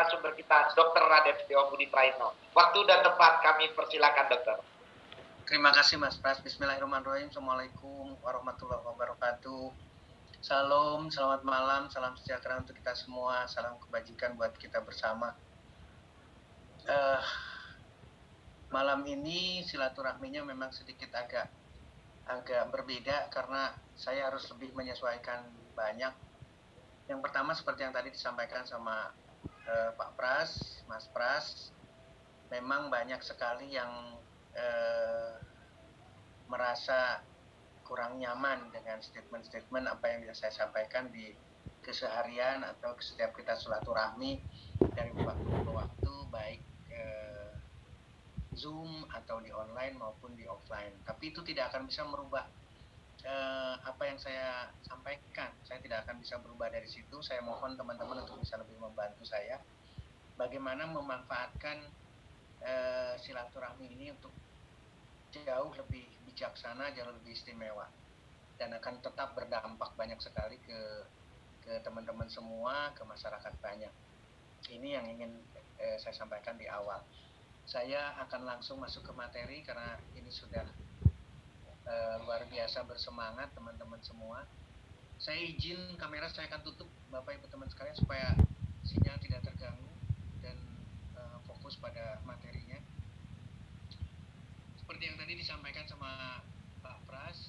narasumber kita, Dr. Raden Setiawa Budi Praitno. Waktu dan tempat kami persilakan, dokter. Terima kasih Mas Pras. Bismillahirrahmanirrahim. Assalamualaikum warahmatullahi wabarakatuh. Salam, selamat malam, salam sejahtera untuk kita semua, salam kebajikan buat kita bersama. Malam ini silaturahminya memang sedikit agak berbeda karena saya harus lebih menyesuaikan banyak. Yang pertama seperti yang tadi disampaikan sama Pak Pras, Mas Pras, memang banyak sekali yang merasa kurang nyaman dengan statement-statement apa yang saya sampaikan di keseharian atau setiap kita silaturahmi dari waktu ke waktu, baik Zoom atau di online maupun di offline. Tapi itu tidak akan bisa merubah apa yang saya sampaikan. Saya tidak akan bisa berubah dari situ. Saya mohon teman-teman untuk bisa lebih membantu saya bagaimana memanfaatkan silaturahmi ini untuk jauh lebih bijaksana, jauh lebih istimewa, dan akan tetap berdampak banyak sekali ke teman-teman semua, ke masyarakat banyak. Ini yang ingin saya sampaikan di awal. Saya akan langsung masuk ke materi karena ini sudah luar biasa bersemangat teman-teman semua. Saya izin kamera saya akan tutup Bapak Ibu teman sekalian supaya sinyal tidak terganggu dan fokus pada materinya. Seperti yang tadi disampaikan sama Pak Pras,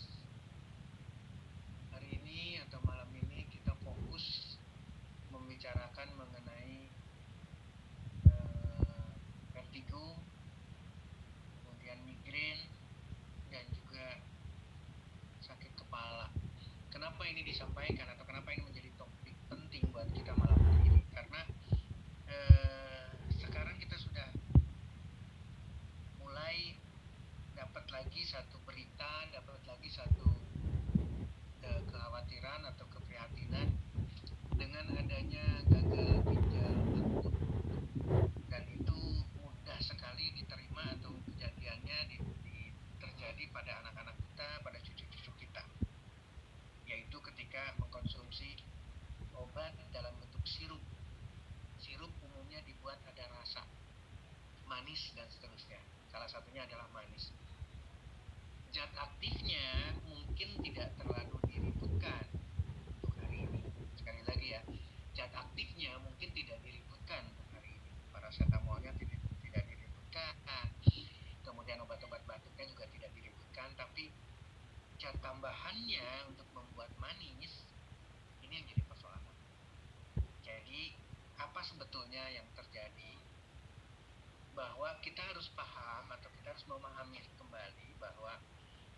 hari ini atau malam ini kita fokus membicarakan mengenai vertigo, kemudian migrain, dan juga sakit kepala. Kenapa ini disampaikan atau kenapa ini menjadi topik penting buat kita malam ini? Karena sekarang kita sudah mulai dapat lagi satu berita, dapat lagi satu kekhawatiran atau keprihatinan dengan adanya gagal ginjal akut, dan itu mudah sekali diterima atau kejadiannya terjadi pada anak-anak kita, pada cucu-cucu kita, yaitu ketika mengkonsumsi obat dalam bentuk sirup. Sirup umumnya dibuat ada rasa manis dan seterusnya. Salah satunya adalah manis. Zat aktifnya mungkin tidak terlalu diributkan untuk hari ini. Sekali lagi ya, zat aktifnya mungkin tidak diributkan untuk hari ini. Paracetamolnya tidak diributkan, kemudian obat-obat batuknya juga tidak diributkan, tapi zat tambahannya untuk membuat manis ini yang jadi persoalan. Jadi apa sebetulnya yang terjadi? Bahwa kita harus paham atau kita harus memahami kembali bahwa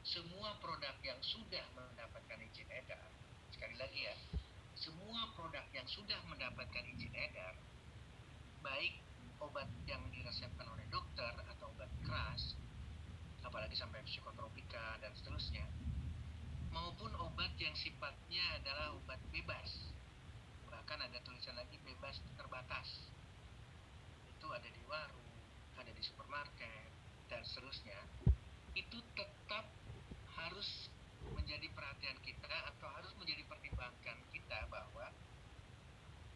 semua produk yang sudah mendapatkan izin edar, sekali lagi ya, semua produk yang sudah mendapatkan izin edar, baik obat yang diresepkan oleh dokter atau obat keras, apalagi sampai psikotropika dan seterusnya, maupun obat yang sifatnya adalah obat bebas, bahkan ada tulisan lagi bebas terbatas, itu ada di warung, ada di supermarket dan seterusnya, itu tetap harus menjadi perhatian kita atau harus menjadi pertimbangan kita bahwa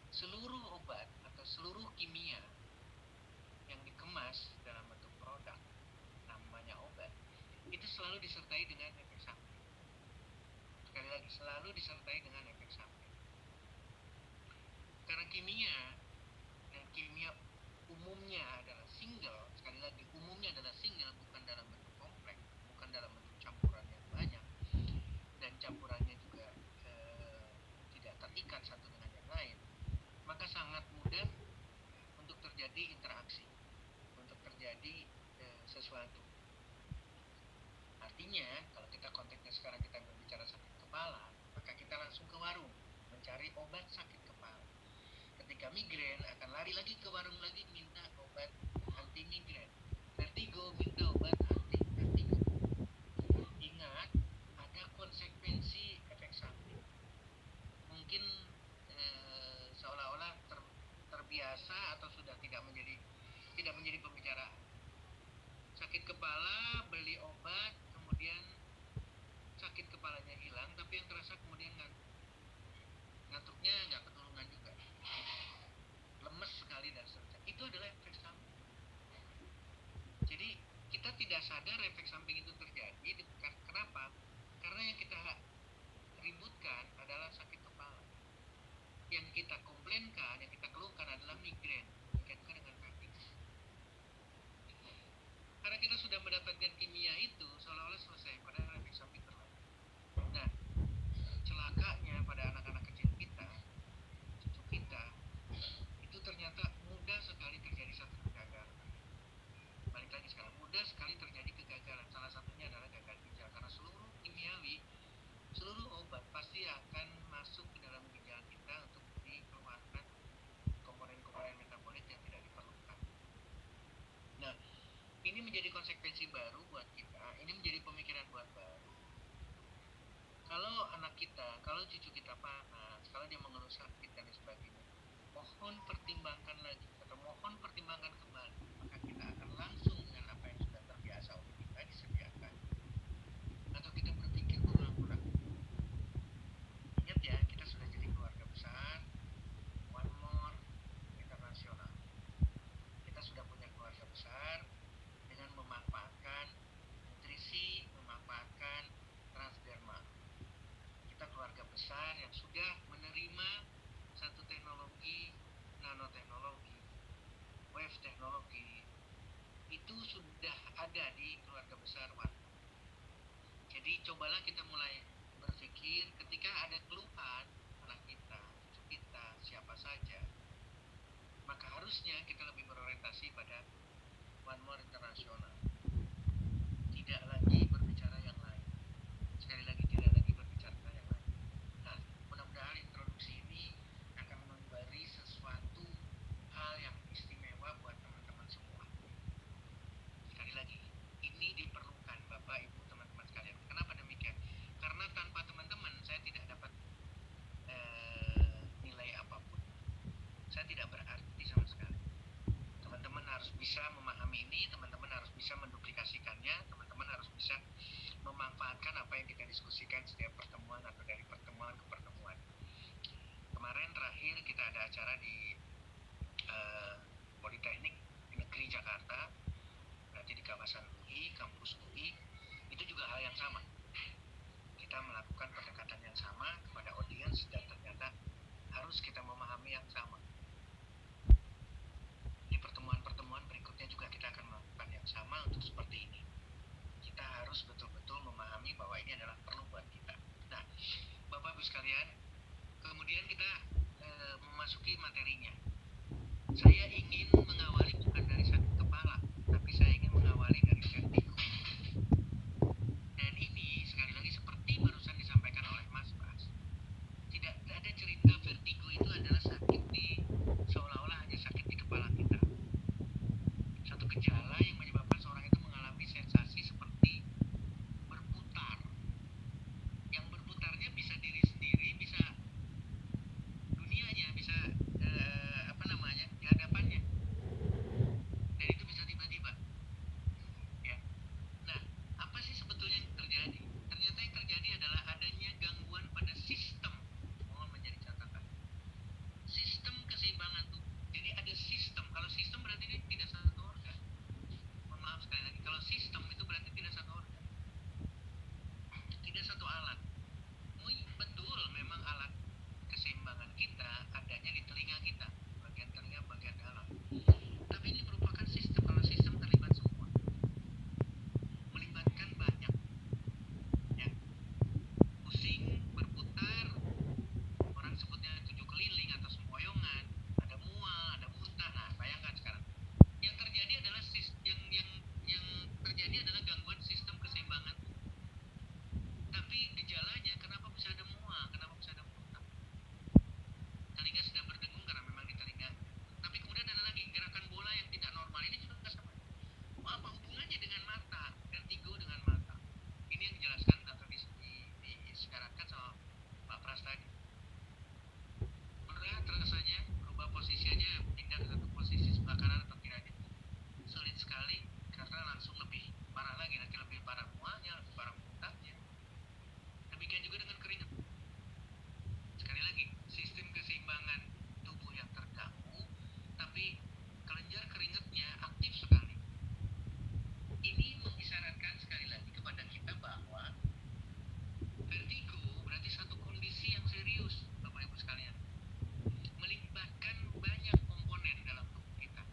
seluruh obat atau seluruh kimia yang dikemas dalam bentuk produk namanya obat itu selalu disertai dengan efek samping. Sekali lagi, selalu disertai dengan efek samping. Karena kimia dan kimia umumnya adalah single, sekali lagi umumnya adalah single, bukan dalam bentuk kompleks, bukan dalam bentuk campuran yang banyak, dan campurannya juga tidak terikat satu dengan yang lain, maka sangat mudah untuk terjadi interaksi, untuk terjadi sesuatu. Artinya kalau kita konteksnya sekarang kita berbicara sakit kepala, maka kita langsung ke warung mencari obat sakit kepala. Ketika migrain akan lari lagi ke warung lagi minta obat anti migrain. Vertigo minta obat anti vertigo. Ingat, ada konsekuensi efek samping. Mungkin seolah-olah terbiasa atau sudah tidak menjadi pembicaraan. Sakit kepala, beli obat, kemudian sakit kepalanya hilang, tapi yang terasa kemudian ngantuknya nggak ketulungan juga, lemes sekali dan seterusnya. ini menjadi konsekuensi baru buat kita, ini menjadi pemikiran buat baru. Kalau anak kita, kalau cucu kita panas, kalau dia mengeluh sakit dan sebagainya, mohon pertimbangkan lagi atau mohon pertimbangkan kembali, maka kita akan langsung dengan apa yang sudah terbiasa untuk kita disediakan. Atau kita berpikir berulang-ulang. Ingat ya, kita sudah jadi keluarga besar, One More Internasional. Kita sudah punya keluarga besar dengan memanfaatkan nutrisi, memanfaatkan transderma. Kita keluarga besar yang sudah menerima satu teknologi, nanoteknologi, wave teknologi, itu sudah ada di keluarga besar One. Jadi cobalah kita mulai berpikir ketika ada keluhan anak kita, cucu kita, siapa saja, maka harusnya kita lebih berorientasi pada One More Internasional. Tidak lagi berbicara yang lain. Sekali lagi, tidak lagi berbicara yang lain. Nah, mudah-mudahan introduksi ini akan memberi sesuatu hal yang istimewa buat teman-teman semua. Sekali lagi, ini diperlukan Bapak, Ibu, teman-teman sekalian. Kenapa demikian? Karena tanpa teman-teman saya tidak dapat nilai apapun. Saya tidak berarti sama sekali. Teman-teman harus bisa memahami ini, teman-teman harus bisa menduplikasikannya, teman-teman harus bisa memanfaatkan apa yang kita diskusikan setiap pertemuan atau dari pertemuan ke pertemuan. Kemarin terakhir kita ada acara di Politeknik Negeri Jakarta, berarti di kawasan UI, kampus UI, itu juga hal yang sama. Kita melakukan pendekatan yang sama kepada audiens dan ternyata harus kita memahami yang sama. Di pertemuan-pertemuan berikutnya juga kita akan melakukan yang sama untuk seperti ini. Kita harus betul-betul memahami bahwa ini adalah perlu buat kita. Nah, Bapak Ibu sekalian, kemudian kita memasuki materinya. Saya ingin mengawali bukan dari sakit kepala, tapi saya ingin mengawali dari vertigo. Dan ini sekali lagi seperti barusan disampaikan oleh Mas Bas, tidak ada cerita vertigo itu adalah sakit di seolah-olah hanya sakit di kepala kita. Satu gejala yang menyebabkan seorang itu mengalami sensasi seperti berputar. Yang berputarnya bisa diri sendiri, bisa dunianya, bisa di hadapannya. Dan itu bisa tiba-tiba. Ya. Nah, apa sih sebetulnya yang terjadi? Ternyata yang terjadi adalah adanya gangguan pada sistem. Mohon menjadi catatan. Sistem keseimbangan tubuh. Jadi ada sistem. Kalau sistem berarti ini tidak satu organ. Mohon maaf sekali lagi. Kalau sistem itu berarti tidak satu organ. Tidak satu alat. Betul, memang alat keseimbangan kita adanya di telinga kita. Bagian telinga, bagian dalam. Tapi ini merupakan sistem. Kalau sistem terlibat semua. Melibatkan banyak. Ya. Pusing, berputar, orang sebutnya 7 keliling atau sempoyongan, ada mual, ada muntah. Nah, bayangkan sekarang. Yang terjadi adalah yang terjadi adalah gangguan sistem keseimbangan. Tapi gejalanya kenapa bisa ada mual, kenapa bisa ada muntah? Telinga sedang berdengung karena memang di telinga. Tapi kemudian ada lagi gerakan bola yang tidak normal, ini juga sama. Apa hubungannya dengan mata? Vertigo dengan mata. Ini yang dijelaskan atau disyaratkan sama Pak Pras tadi. Berat rasanya, berubah posisinya, pindah ke satu posisi sebelah kanan atau kiri. Sulit sekali karena langsung lebih parah lagi, nanti lebih parah mualnya, lebih parah muntahnya. Demikian juga dengan keringat. Sekali lagi, sistem keseimbangan tubuh yang terganggu, tapi kelenjar keringatnya aktif sekali. Ini mengisyaratkan sekali lagi kepada kita bahwa vertigo berarti satu kondisi yang serius, Bapak Ibu sekalian. Melibatkan banyak komponen dalam tubuh kita.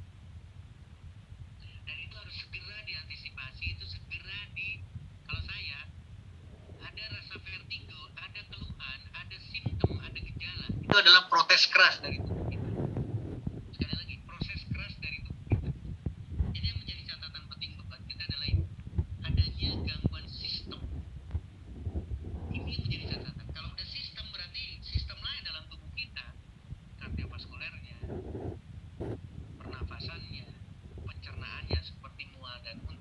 Dan itu harus segera diantisipasi, itu segera kalau saya ada rasa vertigo, ada keluhan, ada simptom, ada gejala. Itu adalah protes keras dari tubuh kita. Sekali lagi, proses keras dari tubuh kita. Jadi yang menjadi catatan penting buat kita adalah ini. Adanya gangguan sistem. Ini yang menjadi catatan. Kalau udah sistem berarti sistem lain dalam tubuh kita. Kardiovaskulernya, pernafasannya, pencernaannya seperti mual dan muntah.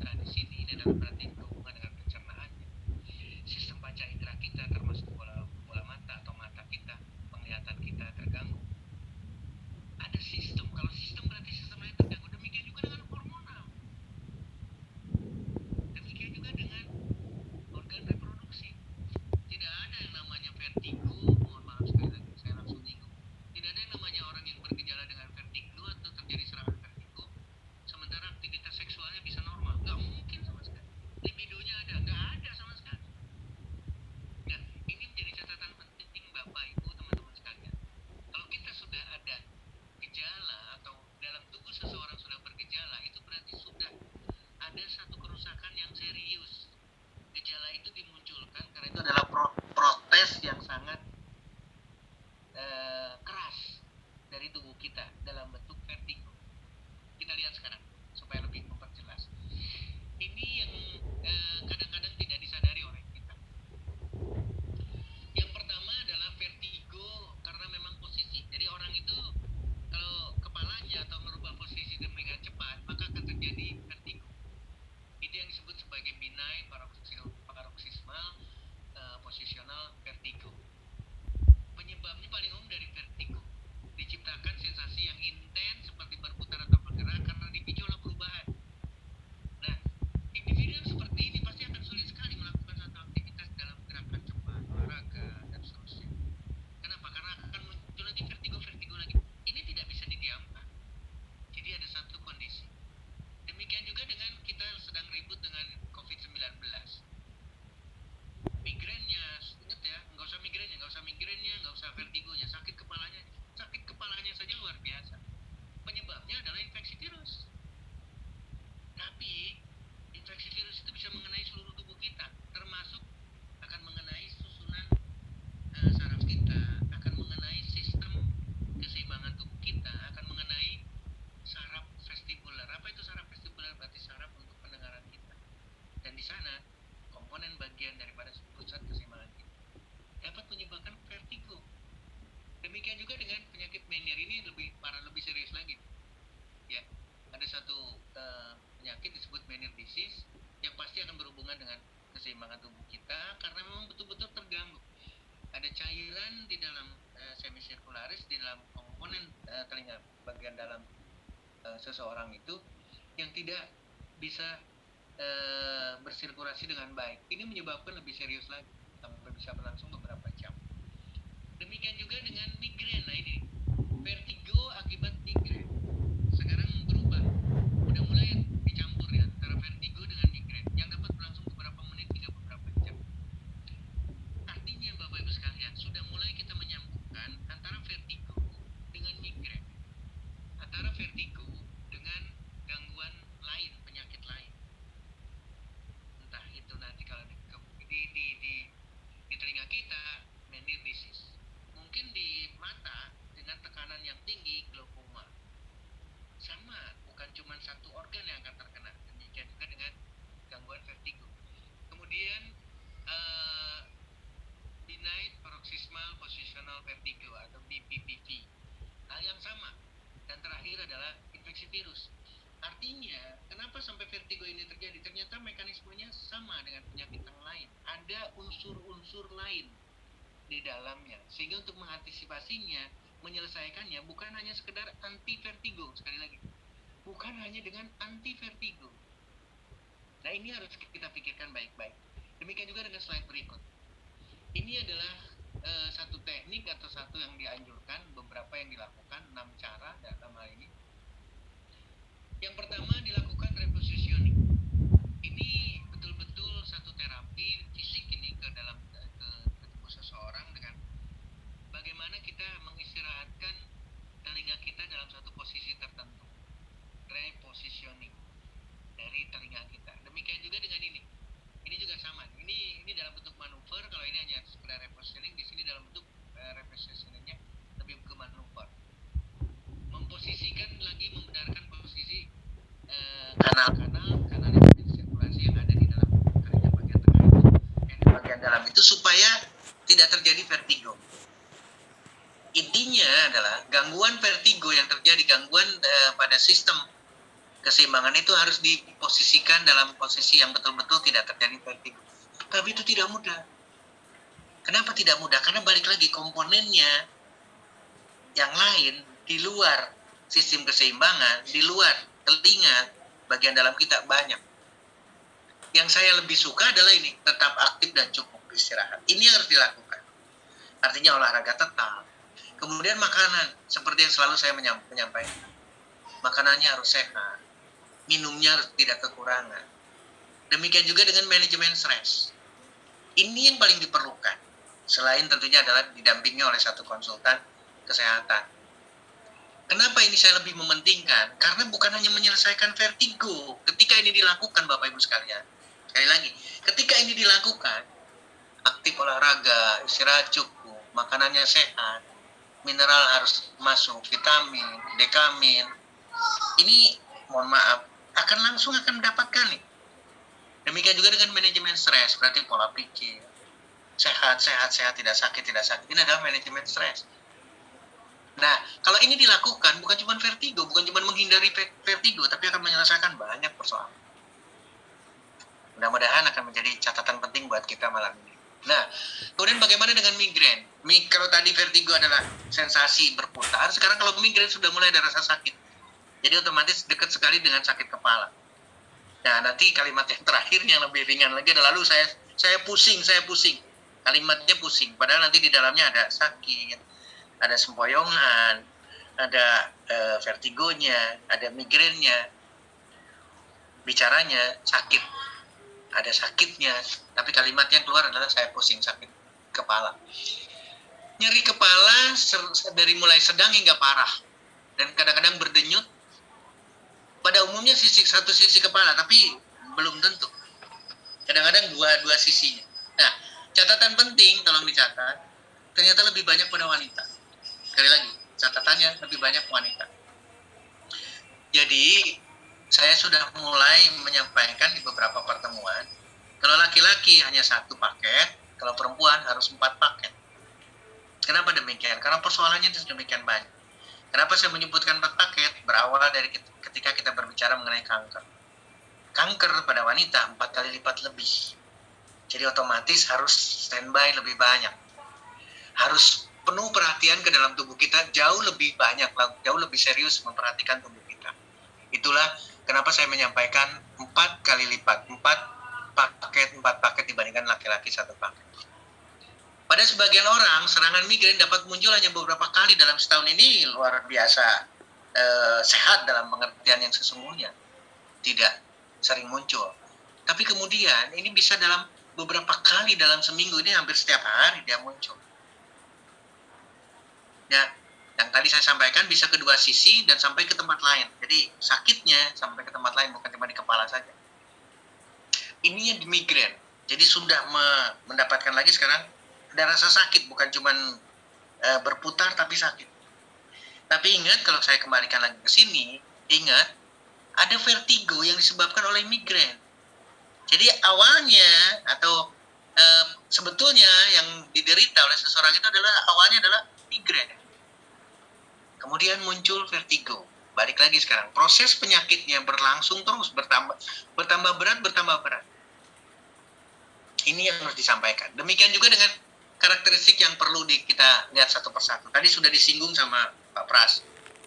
telinga bagian dalam seseorang itu yang tidak bisa bersirkulasi dengan baik. Ini menyebabkan lebih serius lagi sampai bisa berlangsung beberapa jam. Demikian juga dengan migrain. Nah ini vertigo akibat migrain sekarang berubah, udah mulai dicampur ya antara vertigo dengan migrain yang dapat berlangsung beberapa menit hingga beberapa jam. Artinya Bapak Ibu sekalian, sudah mulai kita menyambungkan antara vertigo dengan migrain, antara vertigo dengan gangguan lain, penyakit lain. Entah itu nanti kalau di telinga kita Meniere disease, mungkin di mata dengan tekanan yang tinggi glaukoma. Sama, bukan cuma satu organ yang akan terkena. Demikian juga dengan gangguan vertigo. Kemudian benign paroxysmal positional vertigo atau BPPV, hal yang sama. Dan terakhir adalah infeksi virus. Artinya, kenapa sampai vertigo ini terjadi? Ternyata mekanismenya sama dengan penyakit yang lain. Ada unsur-unsur lain di dalamnya. Sehingga untuk mengantisipasinya, menyelesaikannya bukan hanya sekedar anti vertigo. Sekali lagi, bukan hanya dengan anti vertigo. Nah, ini harus kita pikirkan baik-baik. Demikian juga dengan slide berikut. Ini adalah satu teknik atau satu yang dianjurkan, beberapa yang dilakukan, 6 cara dalam hal ini. Yang pertama dilakukan repositioning. Ini betul-betul satu terapi fisik ini ke dalam ke tubuh seseorang dengan bagaimana kita mengistirahatkan telinga kita dalam satu posisi tertentu. Repositioning dari telinga kita. Demikian juga dengan ini. Ini juga sama. Ini dalam bentuk manuver. Kalau ini hanya sekedar repositioning, di sini dalam bentuk repositioningnya lebih ke manuver. Memposisikan lagi, membenarkan posisi kanal sirkulasi yang ada di dalam telinga bagian tengah itu, yang di bagian dalam itu, supaya tidak terjadi vertigo. Intinya adalah gangguan vertigo yang terjadi, gangguan pada sistem keseimbangan itu harus diposisikan dalam posisi yang betul-betul tidak terjadi vertigo. Tapi itu tidak mudah. Kenapa tidak mudah? Karena balik lagi komponennya yang lain di luar sistem keseimbangan, di luar telinga bagian dalam kita banyak. Yang saya lebih suka adalah ini, tetap aktif dan cukup istirahat. Ini yang harus dilakukan. Artinya olahraga tetap. Kemudian makanan, seperti yang selalu saya menyampaikan. Makanannya harus sehat. Minumnya harus tidak kekurangan. Demikian juga dengan manajemen stres. Ini yang paling diperlukan. Selain tentunya adalah didampingi oleh satu konsultan kesehatan. Kenapa ini saya lebih mementingkan? Karena bukan hanya menyelesaikan vertigo. Ketika ini dilakukan Bapak Ibu sekalian. Sekali lagi, ketika ini dilakukan, aktif olahraga, istirahat cukup, makanannya sehat, mineral harus masuk, vitamin, dekamin. Ini mohon maaf, langsung akan mendapatkan nih. Demikian juga dengan manajemen stres, berarti pola pikir. Sehat, tidak sakit. Ini adalah manajemen stres. Nah, kalau ini dilakukan bukan cuma vertigo, bukan cuma menghindari vertigo, tapi akan menyelesaikan banyak persoalan. Mudah-mudahan akan menjadi catatan penting buat kita malam ini. Nah, kemudian bagaimana dengan migrain? Kalau tadi vertigo adalah sensasi berputar, sekarang kalau migrain sudah mulai ada rasa sakit. Jadi otomatis dekat sekali dengan sakit kepala. Nah, nanti kalimat yang terakhir yang lebih ringan lagi adalah lalu saya pusing. Kalimatnya pusing, padahal nanti di dalamnya ada sakit, ada sempoyongan, ada vertigonya, ada migrainnya. Bicaranya sakit, ada sakitnya, tapi kalimat yang keluar adalah saya pusing, sakit kepala. Nyeri kepala dari mulai sedang hingga parah, dan kadang-kadang berdenyut. Pada umumnya satu sisi kepala, tapi belum tentu. Kadang-kadang dua sisinya. Nah, catatan penting, tolong dicatat, ternyata lebih banyak pada wanita. Sekali lagi, catatannya lebih banyak wanita. Jadi, saya sudah mulai menyampaikan di beberapa pertemuan, kalau laki-laki hanya 1 paket, kalau perempuan harus 4 paket. Kenapa demikian? Karena persoalannya itu demikian banyak. Kenapa saya menyebutkan 4 paket? Berawal dari ketika kita berbicara mengenai kanker. Kanker pada wanita 4 kali lipat lebih. Jadi otomatis harus standby lebih banyak. Harus penuh perhatian ke dalam tubuh kita, jauh lebih banyak, jauh lebih serius memperhatikan tubuh kita. Itulah kenapa saya menyampaikan 4 kali lipat, 4 paket dibandingkan laki-laki 1 paket. Pada sebagian orang, serangan migrain dapat muncul hanya beberapa kali dalam setahun. Ini luar biasa sehat dalam pengertian yang sesungguhnya. Tidak sering muncul. Tapi kemudian ini bisa dalam beberapa kali dalam seminggu, ini hampir setiap hari dia muncul. Ya, yang tadi saya sampaikan bisa kedua sisi dan sampai ke tempat lain. Jadi sakitnya sampai ke tempat lain, bukan cuma di kepala saja. Ini yang di migrain. Jadi sudah mendapatkan lagi sekarang ada rasa sakit, bukan cuma berputar tapi sakit. Tapi ingat, kalau saya kembalikan lagi ke sini, ingat ada vertigo yang disebabkan oleh migrain. Jadi awalnya atau sebetulnya yang diderita oleh seseorang itu awalnya adalah migrain. Kemudian muncul vertigo. Balik lagi sekarang, proses penyakitnya berlangsung terus, bertambah berat. Ini yang harus disampaikan. Demikian juga dengan karakteristik yang perlu kita lihat satu persatu. Tadi sudah disinggung sama Pak Pras.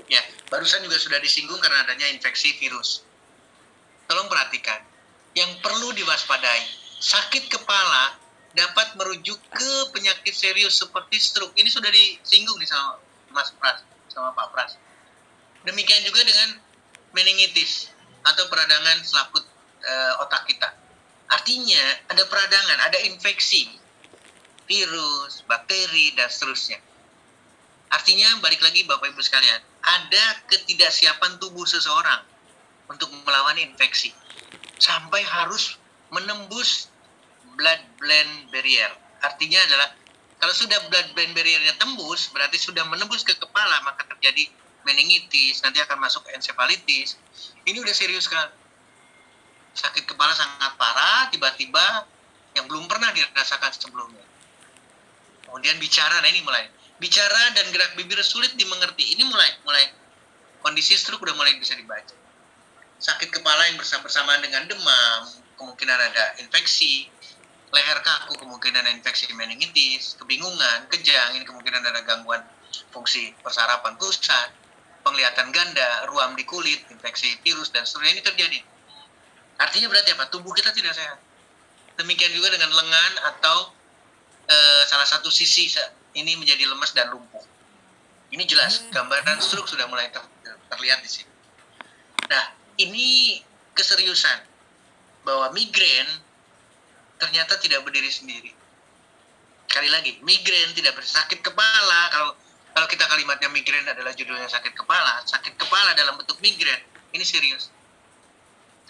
Ya, barusan juga sudah disinggung karena adanya infeksi virus. Tolong perhatikan. Yang perlu diwaspadai, sakit kepala dapat merujuk ke penyakit serius seperti stroke. Ini sudah disinggung nih sama Mas Pras, sama Pak Pras. Demikian juga dengan meningitis atau peradangan selaput otak kita. Artinya ada peradangan, ada infeksi, virus, bakteri, dan seterusnya. Artinya balik lagi Bapak Ibu sekalian, ada ketidaksiapan tubuh seseorang untuk melawan infeksi. Sampai harus menembus blood-brain barrier. Artinya adalah kalau sudah blood-brain barrier-nya tembus, berarti sudah menembus ke kepala, maka terjadi meningitis, nanti akan masuk encephalitis. Ini udah serius sekali. Sakit kepala sangat parah, tiba-tiba yang belum pernah dirasakan sebelumnya. Kemudian bicara, nah ini mulai. Bicara dan gerak bibir sulit dimengerti. Ini mulai kondisi stroke udah mulai bisa dibaca. Sakit kepala yang bersamaan dengan demam, kemungkinan ada infeksi, leher kaku, kemungkinan ada infeksi meningitis, kebingungan, kejang, ini kemungkinan ada gangguan fungsi persarapan pusat, penglihatan ganda, ruam di kulit, infeksi virus, dan seterusnya. Ini terjadi. Artinya berarti apa? Tubuh kita tidak sehat. Demikian juga dengan lengan atau salah satu sisi ini menjadi lemas dan lumpuh. Ini jelas, gambaran stroke sudah mulai terlihat di sini. Nah, ini keseriusan bahwa migrain ternyata tidak berdiri sendiri. Sekali lagi, migrain tidak bersakit kepala. Kalau kita kalimatnya migrain adalah judulnya sakit kepala dalam bentuk migrain, ini serius.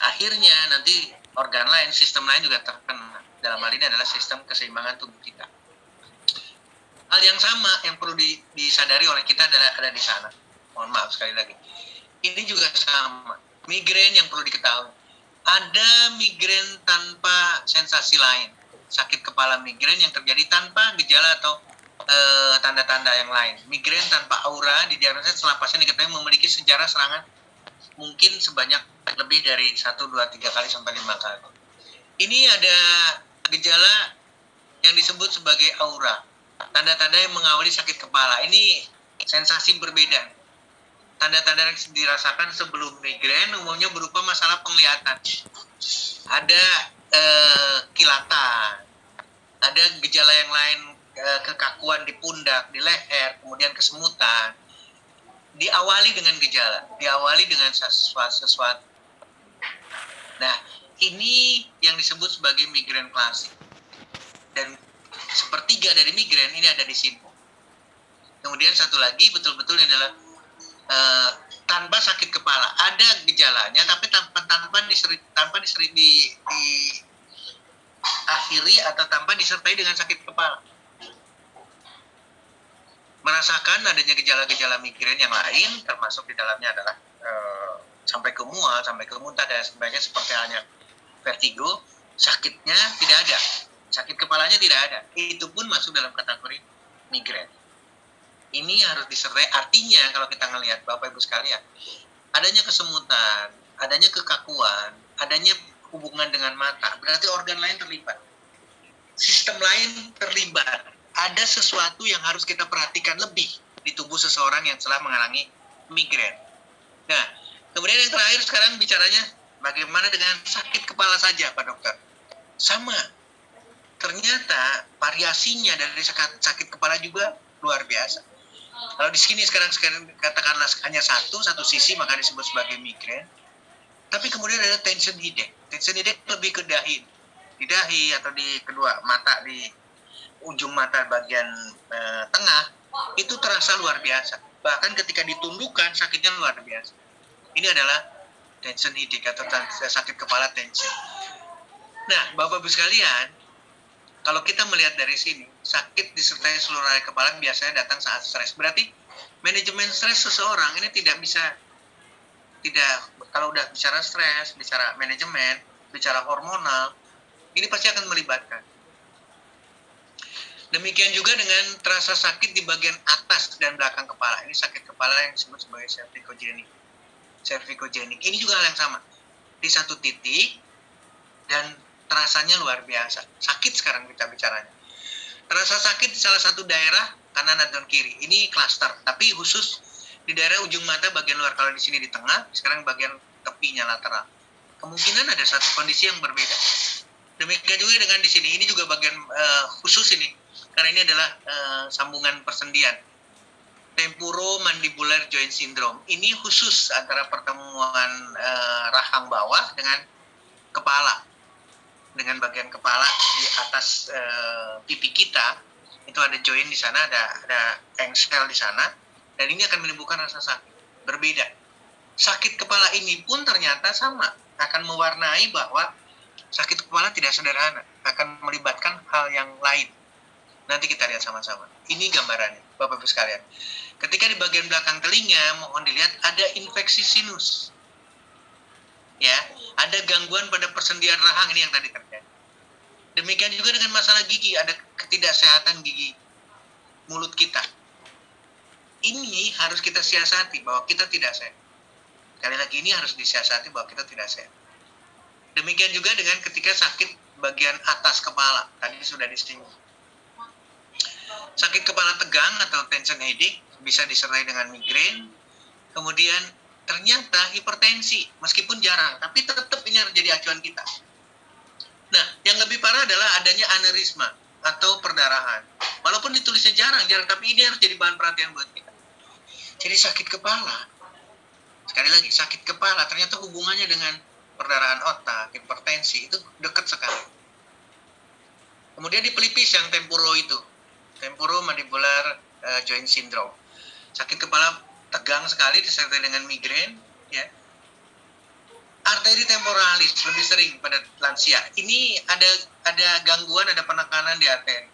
Akhirnya nanti organ lain, sistem lain juga terkena. Dalam hal ini adalah sistem keseimbangan tubuh kita. Hal yang sama yang perlu disadari oleh kita adalah ada di sana. Mohon maaf sekali lagi. Ini juga sama. Migrain yang perlu diketahui. Ada migrain tanpa sensasi lain. Sakit kepala migrain yang terjadi tanpa gejala atau tanda-tanda yang lain. Migrain tanpa aura didiagnosis setelah pasien diketahui memiliki sejarah serangan mungkin sebanyak lebih dari 1, 2, 3 kali sampai 5 kali. Ini ada gejala yang disebut sebagai aura. Tanda-tanda yang mengawali sakit kepala. Ini sensasi berbeda. Tanda-tanda yang dirasakan sebelum migrain umumnya berupa masalah penglihatan. Ada kilatan. Ada gejala yang lain, kekakuan di pundak, di leher, kemudian kesemutan. Diawali dengan gejala, diawali dengan sesuatu. Nah, ini yang disebut sebagai migrain klasik. Dan sepertiga dari migrain ini ada di sini. Kemudian satu lagi betul-betul adalah tanpa sakit kepala. Ada gejalanya, tapi tanpa diakhiri atau tanpa disertai dengan sakit kepala. Merasakan adanya gejala-gejala migrain yang lain, termasuk di dalamnya adalah sampai ke mual, sampai ke muntah, dan sebagainya seperti halnya vertigo, sakitnya tidak ada. Sakit kepalanya tidak ada. Itu pun masuk dalam kategori migrain. Ini harus disertai. Artinya kalau kita ngelihat Bapak Ibu sekalian, adanya kesemutan, adanya kekakuan, adanya hubungan dengan mata, berarti organ lain terlibat. Sistem lain terlibat. ada sesuatu yang harus kita perhatikan lebih di tubuh seseorang yang telah mengalami migrain. Nah, kemudian yang terakhir sekarang bicaranya bagaimana dengan sakit kepala saja, Pak Dokter. Sama, ternyata variasinya dari sakit kepala juga luar biasa. Kalau di sini sekarang katakanlah hanya satu sisi, maka disebut sebagai migrain. Tapi kemudian ada tension headache. Tension headache lebih ke dahi. Di dahi atau di kedua mata, di ujung mata bagian tengah, itu terasa luar biasa. Bahkan ketika ditundukkan, sakitnya luar biasa. Ini adalah tension headache atau sakit kepala tension. Nah, Bapak-Ibu sekalian, kalau kita melihat dari sini, sakit disertai seluruh area kepala biasanya datang saat stres. Berarti manajemen stres seseorang ini tidak, kalau udah bicara stres, bicara manajemen, bicara hormonal, ini pasti akan melibatkan. Demikian juga dengan terasa sakit di bagian atas dan belakang kepala. Ini sakit kepala yang disebut sebagai cervicogenik. Ini juga hal yang sama. Di satu titik dan terasanya luar biasa. Sakit sekarang kita bicaranya. Terasa sakit di salah satu daerah kanan dan kiri. Ini klaster, tapi khusus di daerah ujung mata bagian luar. Kalau di sini di tengah, sekarang bagian tepinya lateral. Kemungkinan ada satu kondisi yang berbeda. Demikian juga dengan di sini. Ini juga bagian khusus ini. Karena ini adalah sambungan persendian. Temporomandibular joint syndrome. Ini khusus antara pertemuan rahang bawah dengan kepala. Dengan bagian kepala di atas pipi kita, itu ada joint di sana, ada engsel di sana, dan ini akan menimbulkan rasa sakit. Berbeda. Sakit kepala ini pun ternyata sama. Akan mewarnai bahwa sakit kepala tidak sederhana. Akan melibatkan hal yang lain. Nanti kita lihat sama-sama. Ini gambarannya, Bapak-Ibu sekalian. Ketika di bagian belakang telinga, mohon dilihat ada infeksi sinus. Ya, ada gangguan pada persendian rahang, ini yang tadi terjadi. Demikian juga dengan masalah gigi, ada ketidaksehatan gigi mulut kita. Ini harus kita siasati bahwa kita tidak sehat. Sekali lagi, ini harus disiasati bahwa kita tidak sehat. Demikian juga dengan ketika sakit bagian atas kepala, tadi sudah disinggung. Sakit kepala tegang atau tension headache bisa disertai dengan migrain. Kemudian ternyata hipertensi, meskipun jarang, tapi tetap ini harus jadi acuan kita. Nah, yang lebih parah adalah adanya aneurisma atau perdarahan. Walaupun ditulisnya jarang, tapi ini harus jadi bahan perhatian buat kita. Jadi sakit kepala, sekali lagi, sakit kepala ternyata hubungannya dengan perdarahan otak, hipertensi, itu dekat sekali. Kemudian di pelipis yang temporomandibular joint syndrome. Sakit kepala tegang sekali disertai dengan migrain, ya. Arteri temporalis lebih sering pada lansia. Ini ada gangguan, ada penekanan di arteri.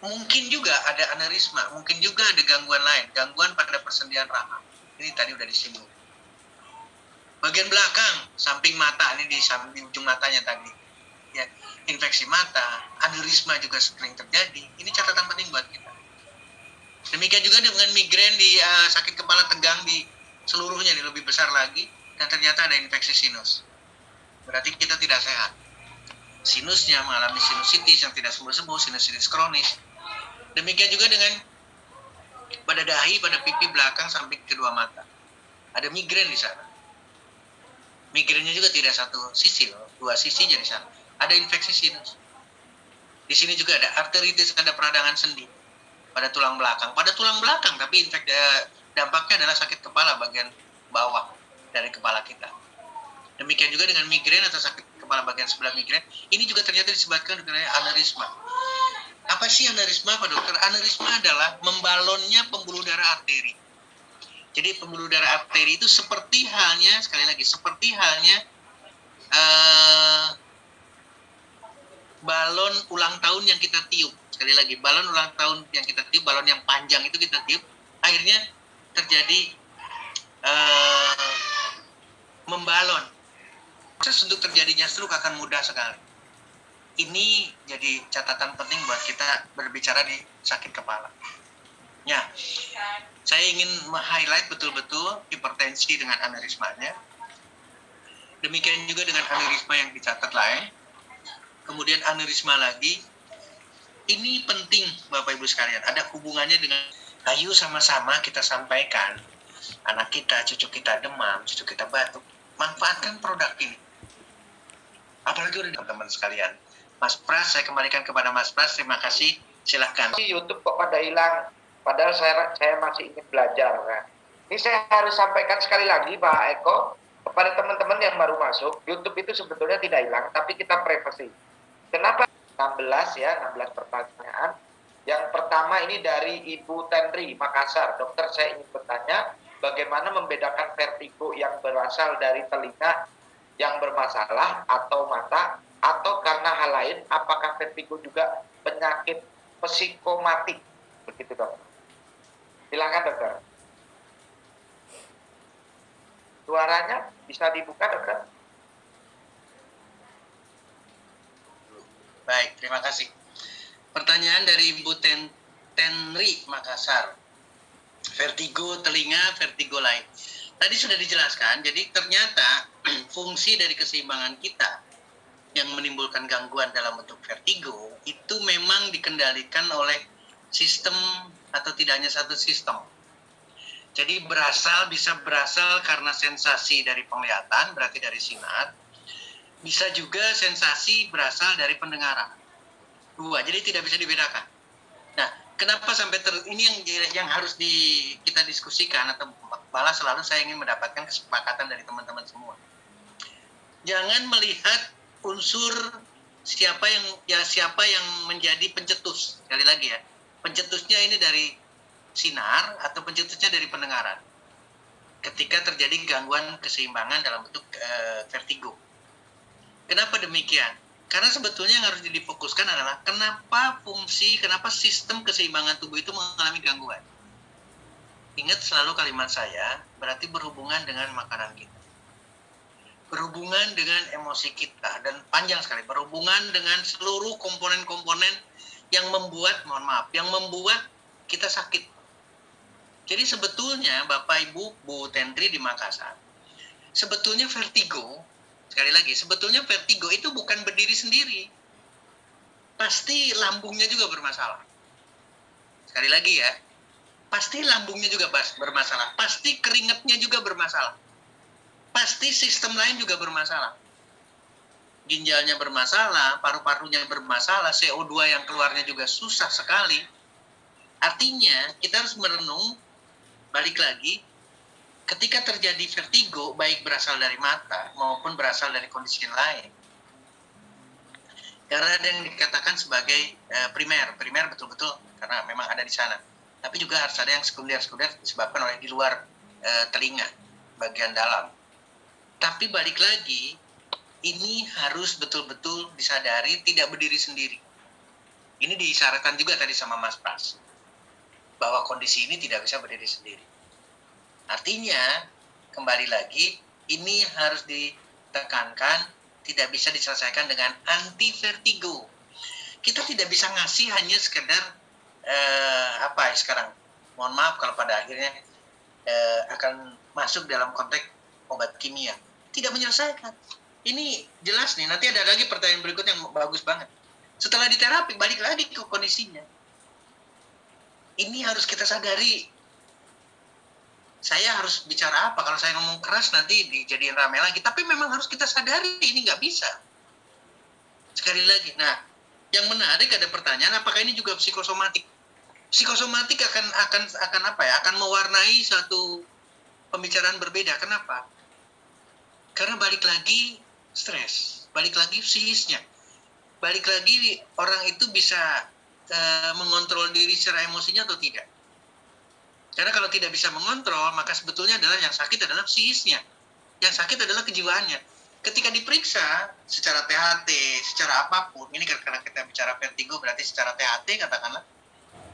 Mungkin juga ada aneurisma, mungkin juga ada gangguan lain, gangguan pada persendian rahang. Ini tadi udah disinggung. Bagian belakang, samping mata, ini di samping ujung matanya tadi. Ya, infeksi mata, aneurisma juga sering terjadi. Ini catatan penting buat kita. Demikian juga dengan migrain di sakit kepala tegang di seluruhnya, ini lebih besar lagi, dan ternyata ada infeksi sinus. Berarti kita tidak sehat. Sinusnya mengalami sinusitis yang tidak sembuh-sembuh, sinusitis kronis. Demikian juga dengan pada dahi, pada pipi belakang samping kedua mata. Ada migrain di sana. Migrainnya juga tidak satu sisi loh, dua sisi jadi sana. Ada infeksi sinus. Di sini juga ada arteritis, ada peradangan sendi pada tulang belakang. Pada tulang belakang, tapi dampaknya adalah sakit kepala bagian bawah dari kepala kita. Demikian juga dengan migrain atau sakit kepala bagian sebelah migrain. Ini juga ternyata disebabkan dengan aneurisma. Apa sih aneurisma, Pak Dokter? Aneurisma adalah membalonnya pembuluh darah arteri. Jadi pembuluh darah arteri itu seperti halnya, sekali lagi, seperti halnya balon ulang tahun yang kita tiup. Sekali lagi, balon ulang tahun yang kita tiup, balon yang panjang itu kita tiup, akhirnya terjadi membalon. Proses untuk terjadinya stroke akan mudah sekali. Ini jadi catatan penting buat kita berbicara di sakit kepala. Ya, saya ingin meng-highlight betul-betul hipertensi dengan aneurismanya. Demikian juga dengan aneurisma yang dicatat lain. Kemudian aneurisma lagi. Ini penting Bapak Ibu sekalian, ada hubungannya dengan ayo sama-sama kita sampaikan anak kita, cucu kita demam, cucu kita batuk, manfaatkan produk ini. Apalagi udah teman-teman sekalian. Mas Pras, saya kembalikan kepada Mas Pras, terima kasih, silahkan. YouTube kok pada hilang, padahal saya masih ingin belajar. Nah, ini saya harus sampaikan sekali lagi Pak Eko, kepada teman-teman yang baru masuk, YouTube itu sebetulnya tidak hilang, tapi kita privasi. Kenapa? 16 ya, 16 pertanyaan. Yang pertama ini dari Ibu Tenri, Makassar. Dokter, saya ingin bertanya, bagaimana membedakan vertigo yang berasal dari telinga yang bermasalah atau mata, atau karena hal lain, apakah vertigo juga penyakit psikomatik? Begitu dokter. Silakan dokter. Suaranya bisa dibuka dokter? Baik, terima kasih. Pertanyaan dari Ibu Tenri, Makassar. Vertigo telinga, vertigo lain. Tadi sudah dijelaskan, jadi ternyata fungsi dari keseimbangan kita yang menimbulkan gangguan dalam bentuk vertigo itu memang dikendalikan oleh sistem atau tidak hanya satu sistem. Jadi bisa berasal karena sensasi dari penglihatan, berarti dari sinar. Bisa juga sensasi berasal dari pendengaran. Dua, jadi tidak bisa dibedakan. Nah, kenapa sampai ini yang harus kita diskusikan, atau malah selalu saya ingin mendapatkan kesepakatan dari teman-teman semua. Jangan melihat unsur siapa yang menjadi pencetus. Sekali lagi ya, pencetusnya ini dari sinar atau pencetusnya dari pendengaran. Ketika terjadi gangguan keseimbangan dalam bentuk vertigo. Kenapa demikian? Karena sebetulnya yang harus difokuskan adalah kenapa sistem keseimbangan tubuh itu mengalami gangguan. Ingat selalu kalimat saya, berarti berhubungan dengan makanan kita. Berhubungan dengan emosi kita, dan panjang sekali, berhubungan dengan seluruh komponen-komponen yang membuat kita sakit. Jadi sebetulnya Bapak Ibu, Bu Tentri di Makassar, sebetulnya vertigo, sekali lagi, sebetulnya vertigo itu bukan berdiri sendiri. Pasti lambungnya juga bermasalah. Sekali lagi ya, pasti lambungnya juga bermasalah. Pasti keringatnya juga bermasalah. Pasti sistem lain juga bermasalah. Ginjalnya bermasalah, paru-parunya bermasalah, CO2 yang keluarnya juga susah sekali. Artinya, kita harus merenung, balik lagi, ketika terjadi vertigo, baik berasal dari mata maupun berasal dari kondisi lain. Karena ada yang dikatakan sebagai primer betul-betul karena memang ada di sana. Tapi juga harus ada yang sekunder disebabkan oleh di luar telinga, bagian dalam. Tapi balik lagi, ini harus betul-betul disadari, tidak berdiri sendiri. Ini diisyaratkan juga tadi sama Mas Pras, bahwa kondisi ini tidak bisa berdiri sendiri. Artinya, kembali lagi, ini harus ditekankan, tidak bisa diselesaikan dengan anti-vertigo. Kita tidak bisa ngasih hanya sekedar, sekarang, mohon maaf kalau pada akhirnya akan masuk dalam konteks obat kimia. Tidak menyelesaikan. Ini jelas nih, nanti ada lagi pertanyaan berikutnya yang bagus banget. Setelah diterapi, balik lagi ke kondisinya. Ini harus kita sadari. Saya harus bicara apa? Kalau saya ngomong keras nanti dijadiin rame lagi. Tapi memang harus kita sadari ini nggak bisa. Sekali lagi. Nah, yang menarik ada pertanyaan, apakah ini juga psikosomatik? Psikosomatik akan mewarnai satu pembicaraan berbeda. Kenapa? Karena balik lagi stres, balik lagi psikisnya, balik lagi orang itu bisa mengontrol diri secara emosinya atau tidak. Karena kalau tidak bisa mengontrol, maka sebetulnya adalah yang sakit adalah psikisnya, yang sakit adalah kejiwaannya. Ketika diperiksa secara THT, secara apapun, ini karena kita bicara vertigo berarti secara THT katakanlah,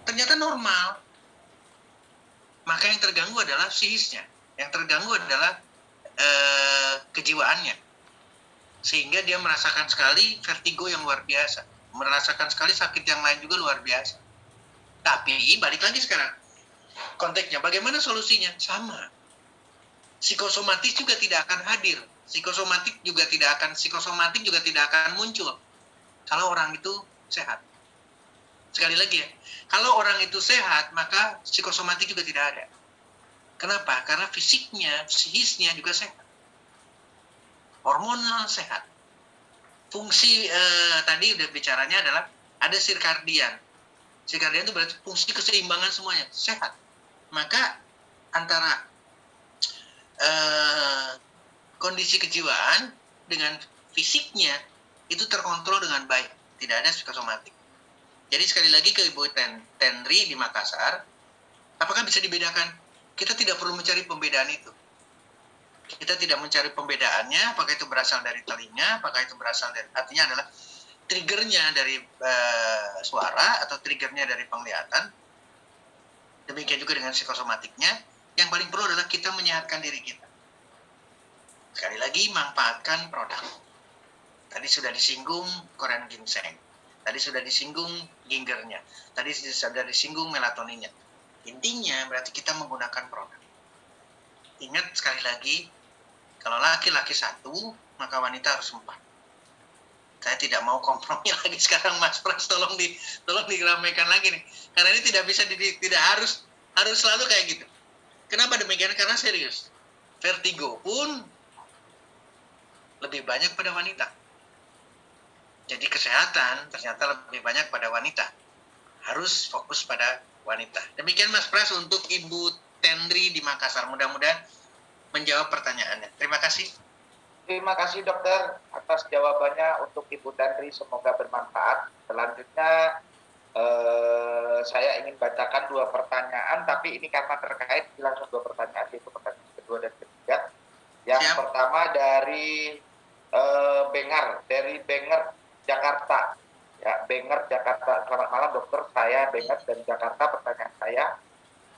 ternyata normal. Maka yang terganggu adalah psikisnya, yang terganggu adalah kejiwaannya, sehingga dia merasakan sekali vertigo yang luar biasa, merasakan sekali sakit yang lain juga luar biasa. Tapi balik lagi sekarang konteksnya, bagaimana solusinya? Sama, psikosomatik juga tidak akan hadir, psikosomatik juga tidak akan muncul kalau orang itu sehat. Sekali lagi ya, kalau orang itu sehat, maka psikosomatik juga tidak ada. Kenapa? Karena fisiknya, psikisnya juga sehat. Hormonal sehat. Fungsi tadi udah bicaranya adalah ada sirkadian. Sirkadian itu berarti fungsi keseimbangan semuanya, sehat. Maka antara kondisi kejiwaan dengan fisiknya itu terkontrol dengan baik. Tidak ada psikosomatik. Jadi sekali lagi ke Ibu Tenri di Makassar, apakah bisa dibedakan? Kita tidak perlu mencari pembedaan itu. Kita tidak mencari pembedaannya, apakah itu berasal dari telinga, apakah itu berasal dari, artinya adalah triggernya dari suara atau triggernya dari penglihatan. Demikian juga dengan psikosomatiknya. Yang paling perlu adalah kita menyehatkan diri kita. Sekali lagi, manfaatkan produk. Tadi sudah disinggung Korean ginseng. Tadi sudah disinggung gingernya. Tadi sudah disinggung melatoninnya. Intinya berarti kita menggunakan produk. Ingat sekali lagi, kalau laki-laki 1, maka wanita harus 4. Saya tidak mau kompromi lagi sekarang, Mas Pras, tolong diramaikan lagi nih. Karena ini tidak bisa tidak harus selalu kayak gitu. Kenapa demikian? Karena serius. Vertigo pun lebih banyak pada wanita. Jadi kesehatan ternyata lebih banyak pada wanita. Harus fokus pada wanita. Demikian Mas Pras untuk Ibu Tenri di Makassar. Mudah-mudahan menjawab pertanyaannya. Terima kasih. Terima kasih dokter atas jawabannya untuk Ibu Tenri. Semoga bermanfaat. Selanjutnya saya ingin bacakan 2 pertanyaan, tapi ini karena terkait langsung 2 pertanyaan, yaitu pertanyaan kedua dan ketiga. Yang pertama dari Benger Jakarta. Ya, Benger Jakarta. Selamat malam dokter, saya Benger dari Jakarta. Pertanyaan saya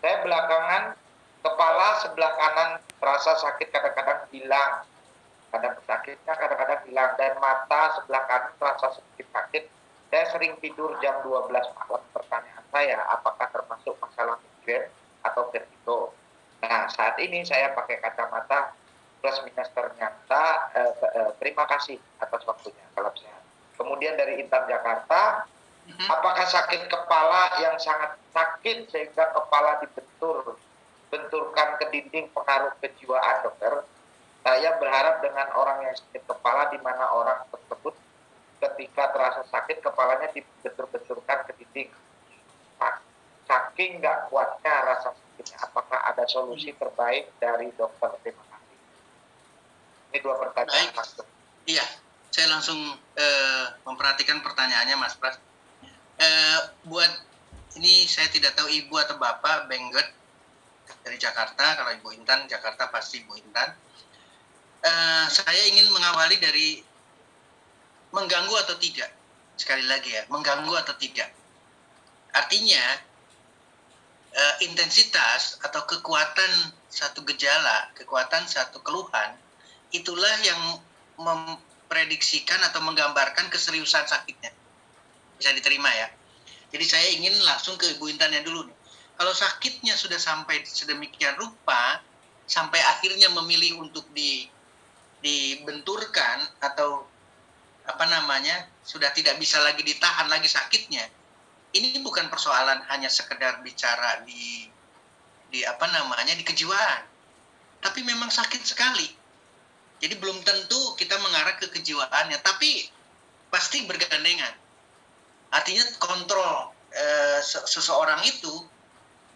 belakangan kepala sebelah kanan terasa sakit, kadang-kadang hilang. Kadang-kadang hilang, dan mata sebelah kanan terasa sedikit sakit. Saya sering tidur jam 12 malam. Pertanyaan saya, apakah termasuk masalah migrain atau vertigo? Nah, saat ini saya pakai kacamata plus minus ternyata. Terima kasih atas waktunya. Salam sehat. Kemudian dari Intan Jakarta, apakah sakit kepala yang sangat sakit sehingga kepala benturkan ke dinding pengaruh kejiwaan dokter? Saya berharap dengan orang yang sakit kepala, di mana orang tersebut ketika terasa sakit kepalanya dibentur-benturkan ke dinding. Saking nggak kuatnya rasa sakitnya, apakah ada solusi terbaik dari dokter? Terima kasih. Ini 2 pertanyaan. Baik. Iya, saya langsung memperhatikan pertanyaannya Mas Pras. Buat ini saya tidak tahu Ibu atau Bapak Benget dari Jakarta. Kalau Ibu Intan Jakarta pasti Ibu Intan. Saya ingin mengawali dari mengganggu atau tidak. Sekali lagi ya, mengganggu atau tidak. Artinya intensitas atau kekuatan satu gejala, kekuatan satu keluhan, itulah yang memprediksikan atau menggambarkan keseriusan sakitnya. Bisa diterima ya. Jadi saya ingin langsung ke Ibu Intannya dulu nih. Kalau sakitnya sudah sampai sedemikian rupa, sampai akhirnya memilih untuk dibenturkan atau sudah tidak bisa lagi ditahan lagi sakitnya, ini bukan persoalan hanya sekedar bicara di kejiwaan, tapi memang sakit sekali. Jadi belum tentu kita mengarah ke kejiwaannya, tapi pasti bergandengan. Artinya kontrol seseorang itu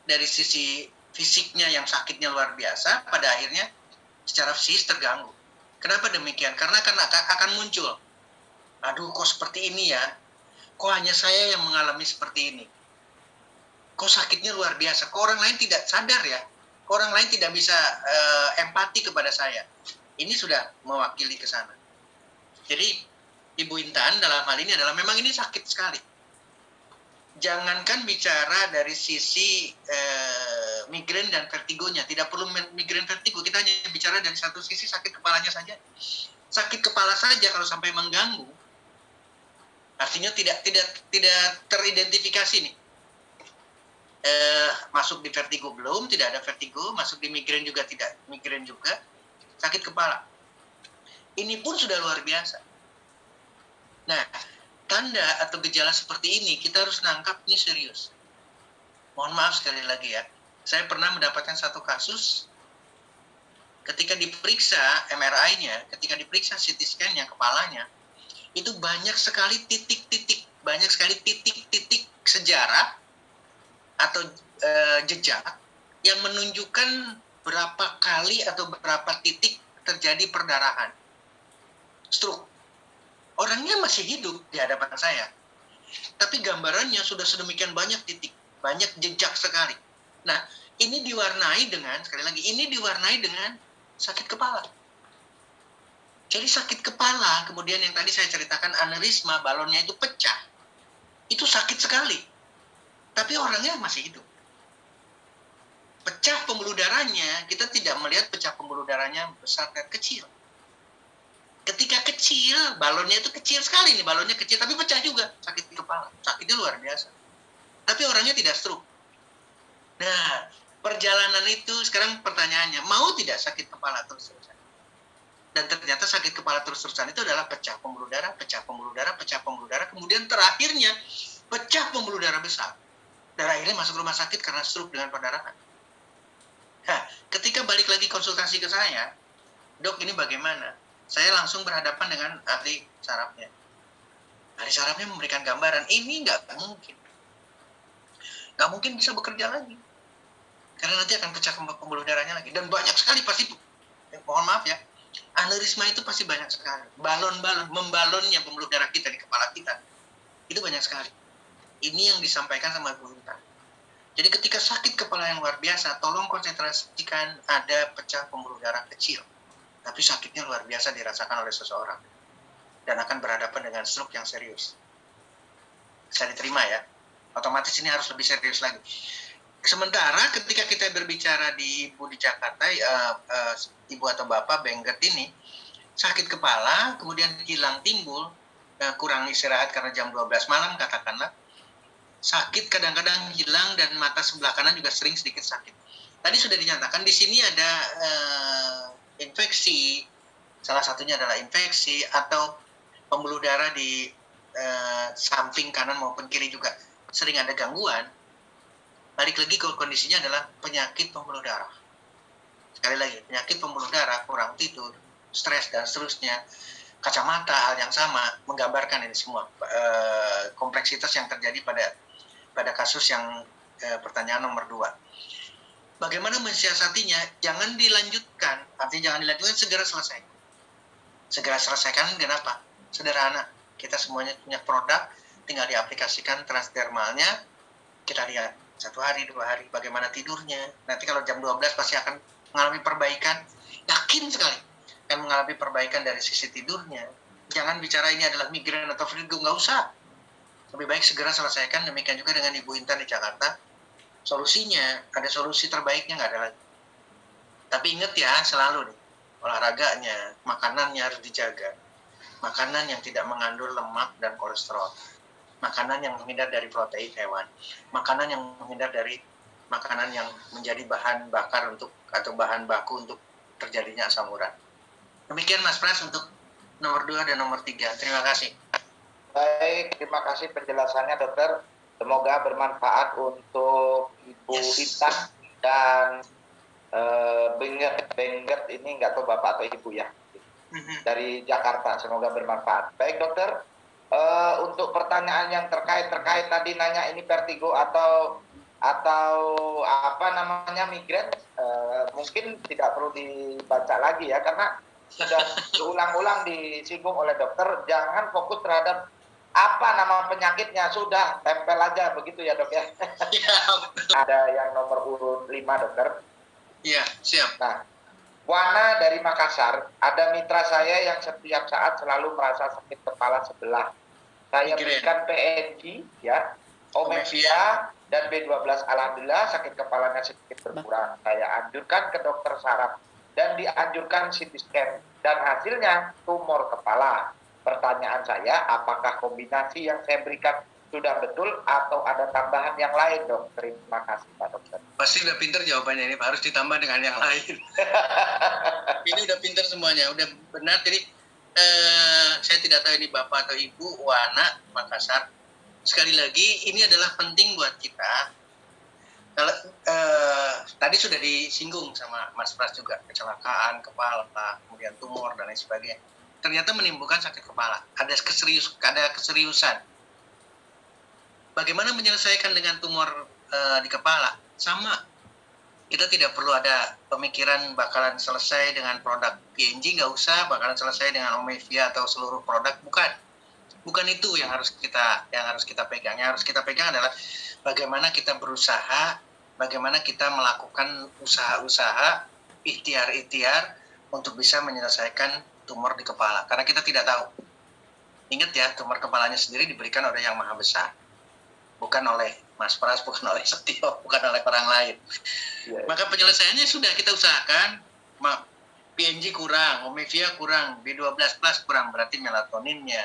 dari sisi fisiknya yang sakitnya luar biasa, pada akhirnya secara psikis terganggu. Kenapa demikian? Karena akan muncul, aduh kok seperti ini ya, kok hanya saya yang mengalami seperti ini, kok sakitnya luar biasa, kok orang lain tidak sadar ya, kok orang lain tidak bisa empati kepada saya. Ini sudah mewakili ke sana. Jadi Ibu Intan dalam hal ini adalah memang ini sakit sekali. Jangankan bicara dari sisi migrain dan vertigonya, tidak perlu migrain vertigo, kita hanya bicara dari satu sisi sakit kepalanya saja. Sakit kepala saja kalau sampai mengganggu, artinya tidak teridentifikasi nih. Masuk di vertigo belum, tidak ada vertigo, masuk di migrain juga tidak, migrain juga, sakit kepala. Ini pun sudah luar biasa. Nah, tanda atau gejala seperti ini, kita harus nangkap ini serius. Mohon maaf sekali lagi ya, saya pernah mendapatkan satu kasus ketika diperiksa MRI-nya, ketika diperiksa CT scan-nya, kepalanya, itu banyak sekali titik-titik sejarah atau jejak yang menunjukkan berapa kali atau berapa titik terjadi perdarahan, stroke. Orangnya masih hidup di hadapan saya, tapi gambarannya sudah sedemikian banyak titik, banyak jejak sekali. Nah, ini diwarnai dengan, sekali lagi, ini diwarnai dengan sakit kepala. Jadi sakit kepala, kemudian yang tadi saya ceritakan aneurisma, balonnya itu pecah. Itu sakit sekali. Tapi orangnya masih hidup. Pecah pembuluh darahnya, kita tidak melihat pecah pembuluh darahnya besar dan kecil. Ketika kecil, balonnya itu kecil sekali nih, balonnya kecil, tapi pecah juga, sakit kepala. Sakitnya luar biasa. Tapi orangnya tidak stroke. Nah, perjalanan itu sekarang pertanyaannya, mau tidak sakit kepala terus-terusan? Dan ternyata sakit kepala terus-terusan itu adalah pecah pembuluh darah, kemudian terakhirnya pecah pembuluh darah besar. Dan akhirnya masuk rumah sakit karena stroke dengan perdarahan. Nah, ketika balik lagi konsultasi ke saya, dok ini bagaimana? Saya langsung berhadapan dengan ahli sarafnya. Ahli sarafnya memberikan gambaran, ini nggak mungkin. Nggak mungkin bisa bekerja lagi. Karena nanti akan pecah pembuluh darahnya lagi. Dan banyak sekali pasti, mohon maaf ya, aneurisma itu pasti banyak sekali. Balon-balon, membalonnya pembuluh darah kita di kepala kita. Itu banyak sekali. Ini yang disampaikan sama Bu Intan. Jadi ketika sakit kepala yang luar biasa, tolong konsentrasikan ada pecah pembuluh darah kecil. Tapi sakitnya luar biasa dirasakan oleh seseorang. Dan akan berhadapan dengan stroke yang serius. Bisa diterima ya. Otomatis ini harus lebih serius lagi. Sementara ketika kita berbicara di ibu di Jakarta, ibu atau bapak Bengget ini, sakit kepala, kemudian hilang timbul, kurang istirahat karena jam 12 malam katakanlah, sakit kadang-kadang hilang dan mata sebelah kanan juga sering sedikit sakit. Tadi sudah dinyatakan di sini ada infeksi, salah satunya adalah infeksi atau pembuluh darah di samping kanan maupun kiri juga sering ada gangguan. Balik lagi ke kondisinya adalah penyakit pembuluh darah. Sekali lagi, penyakit pembuluh darah, kurang tidur, stres dan seterusnya, kacamata hal yang sama, menggambarkan ini semua kompleksitas yang terjadi pada kasus yang pertanyaan nomor 2. Bagaimana mensiasatinya? Jangan dilanjutkan, artinya jangan dilanjutkan, segera selesaikan. Segera selesaikan, kenapa? Sederhana, kita semuanya punya produk, tinggal diaplikasikan transdermalnya, kita lihat 1 hari, 2 hari, bagaimana tidurnya. Nanti kalau jam 12 pasti akan mengalami perbaikan, yakin sekali akan mengalami perbaikan dari sisi tidurnya. Jangan bicara ini adalah migrain atau vertigo, nggak usah. Lebih baik segera selesaikan. Demikian juga dengan Ibu Intan di Jakarta. Solusinya, ada solusi terbaiknya nggak ada lagi. Tapi ingat ya, selalu nih, olahraganya, makanannya harus dijaga. Makanan yang tidak mengandung lemak dan kolesterol. Makanan yang menghindar dari protein hewan. Makanan yang menghindar dari makanan yang menjadi bahan bakar untuk atau bahan baku untuk terjadinya asam urat. Demikian Mas Pras untuk nomor 2 dan nomor 3. Terima kasih. Baik, terima kasih penjelasannya dokter. Semoga bermanfaat untuk Ibu Intan dan Bengget ini nggak tahu bapak atau ibu ya dari Jakarta. Semoga bermanfaat. Baik dokter, untuk pertanyaan yang terkait tadi nanya ini vertigo atau apa namanya migrain, mungkin tidak perlu dibaca lagi ya karena sudah berulang-ulang disinggung oleh dokter. Jangan fokus terhadap apa nama penyakitnya, sudah tempel aja begitu ya dok ya. Ya, Ada yang nomor urut 5 dokter. iya, siap. Nah, Wana dari Makassar, ada mitra saya yang setiap saat selalu merasa sakit kepala sebelah. Saya berikan PNG ya, Omevia dan B12. Alhamdulillah sakit kepalanya sedikit berkurang. Saya anjurkan ke dokter saraf dan dianjurkan CT scan dan hasilnya tumor kepala. Pertanyaan saya, apakah kombinasi yang saya berikan sudah betul atau ada tambahan yang lain dok? Terima kasih Pak Dokter. Pasti udah pinter jawabannya ini, harus ditambah dengan yang lain. Ini udah pinter semuanya, udah benar. Jadi saya tidak tahu ini Bapak atau Ibu, Wana, Makassar. Sekali lagi, ini adalah penting buat kita. Kalau tadi sudah disinggung sama Mas Pras juga, kecelakaan kepala, kemudian tumor dan lain sebagainya. Ternyata menimbulkan sakit kepala. Ada keseriusan. Bagaimana menyelesaikan dengan tumor di kepala? Sama. Kita tidak perlu ada pemikiran bakalan selesai dengan produk PNG, nggak usah, bakalan selesai dengan Omevia atau seluruh produk, bukan itu yang harus kita pegang. Yang harus kita pegang adalah bagaimana kita berusaha, bagaimana kita melakukan usaha-usaha, ikhtiar-ikhtiar untuk bisa menyelesaikan tumor di kepala. Karena kita tidak tahu. Ingat ya, tumor kepalanya sendiri diberikan oleh Yang Maha Besar. Bukan oleh Mas Pras, bukan oleh Setio, bukan oleh orang lain. Maka penyelesaiannya sudah kita usahakan, PNG kurang, Omevia kurang, B12 plus kurang, berarti melatoninnya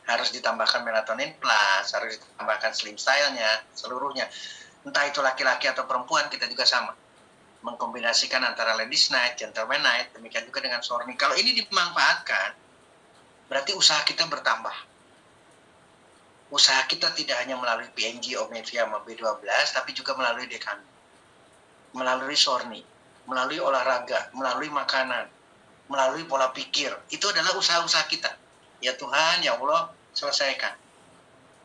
harus ditambahkan melatonin plus, harus ditambahkan slim style-nya, seluruhnya. Entah itu laki-laki atau perempuan, kita juga sama. Mengkombinasikan antara ladies night, gentleman night, demikian juga dengan sorni. Kalau ini dimanfaatkan, berarti usaha kita bertambah. Usaha kita tidak hanya melalui PNG, Omevia, B12, tapi juga melalui dekan, melalui sorni, melalui olahraga, melalui makanan, melalui pola pikir. Itu adalah usaha-usaha kita. Ya Tuhan, ya Allah, selesaikan.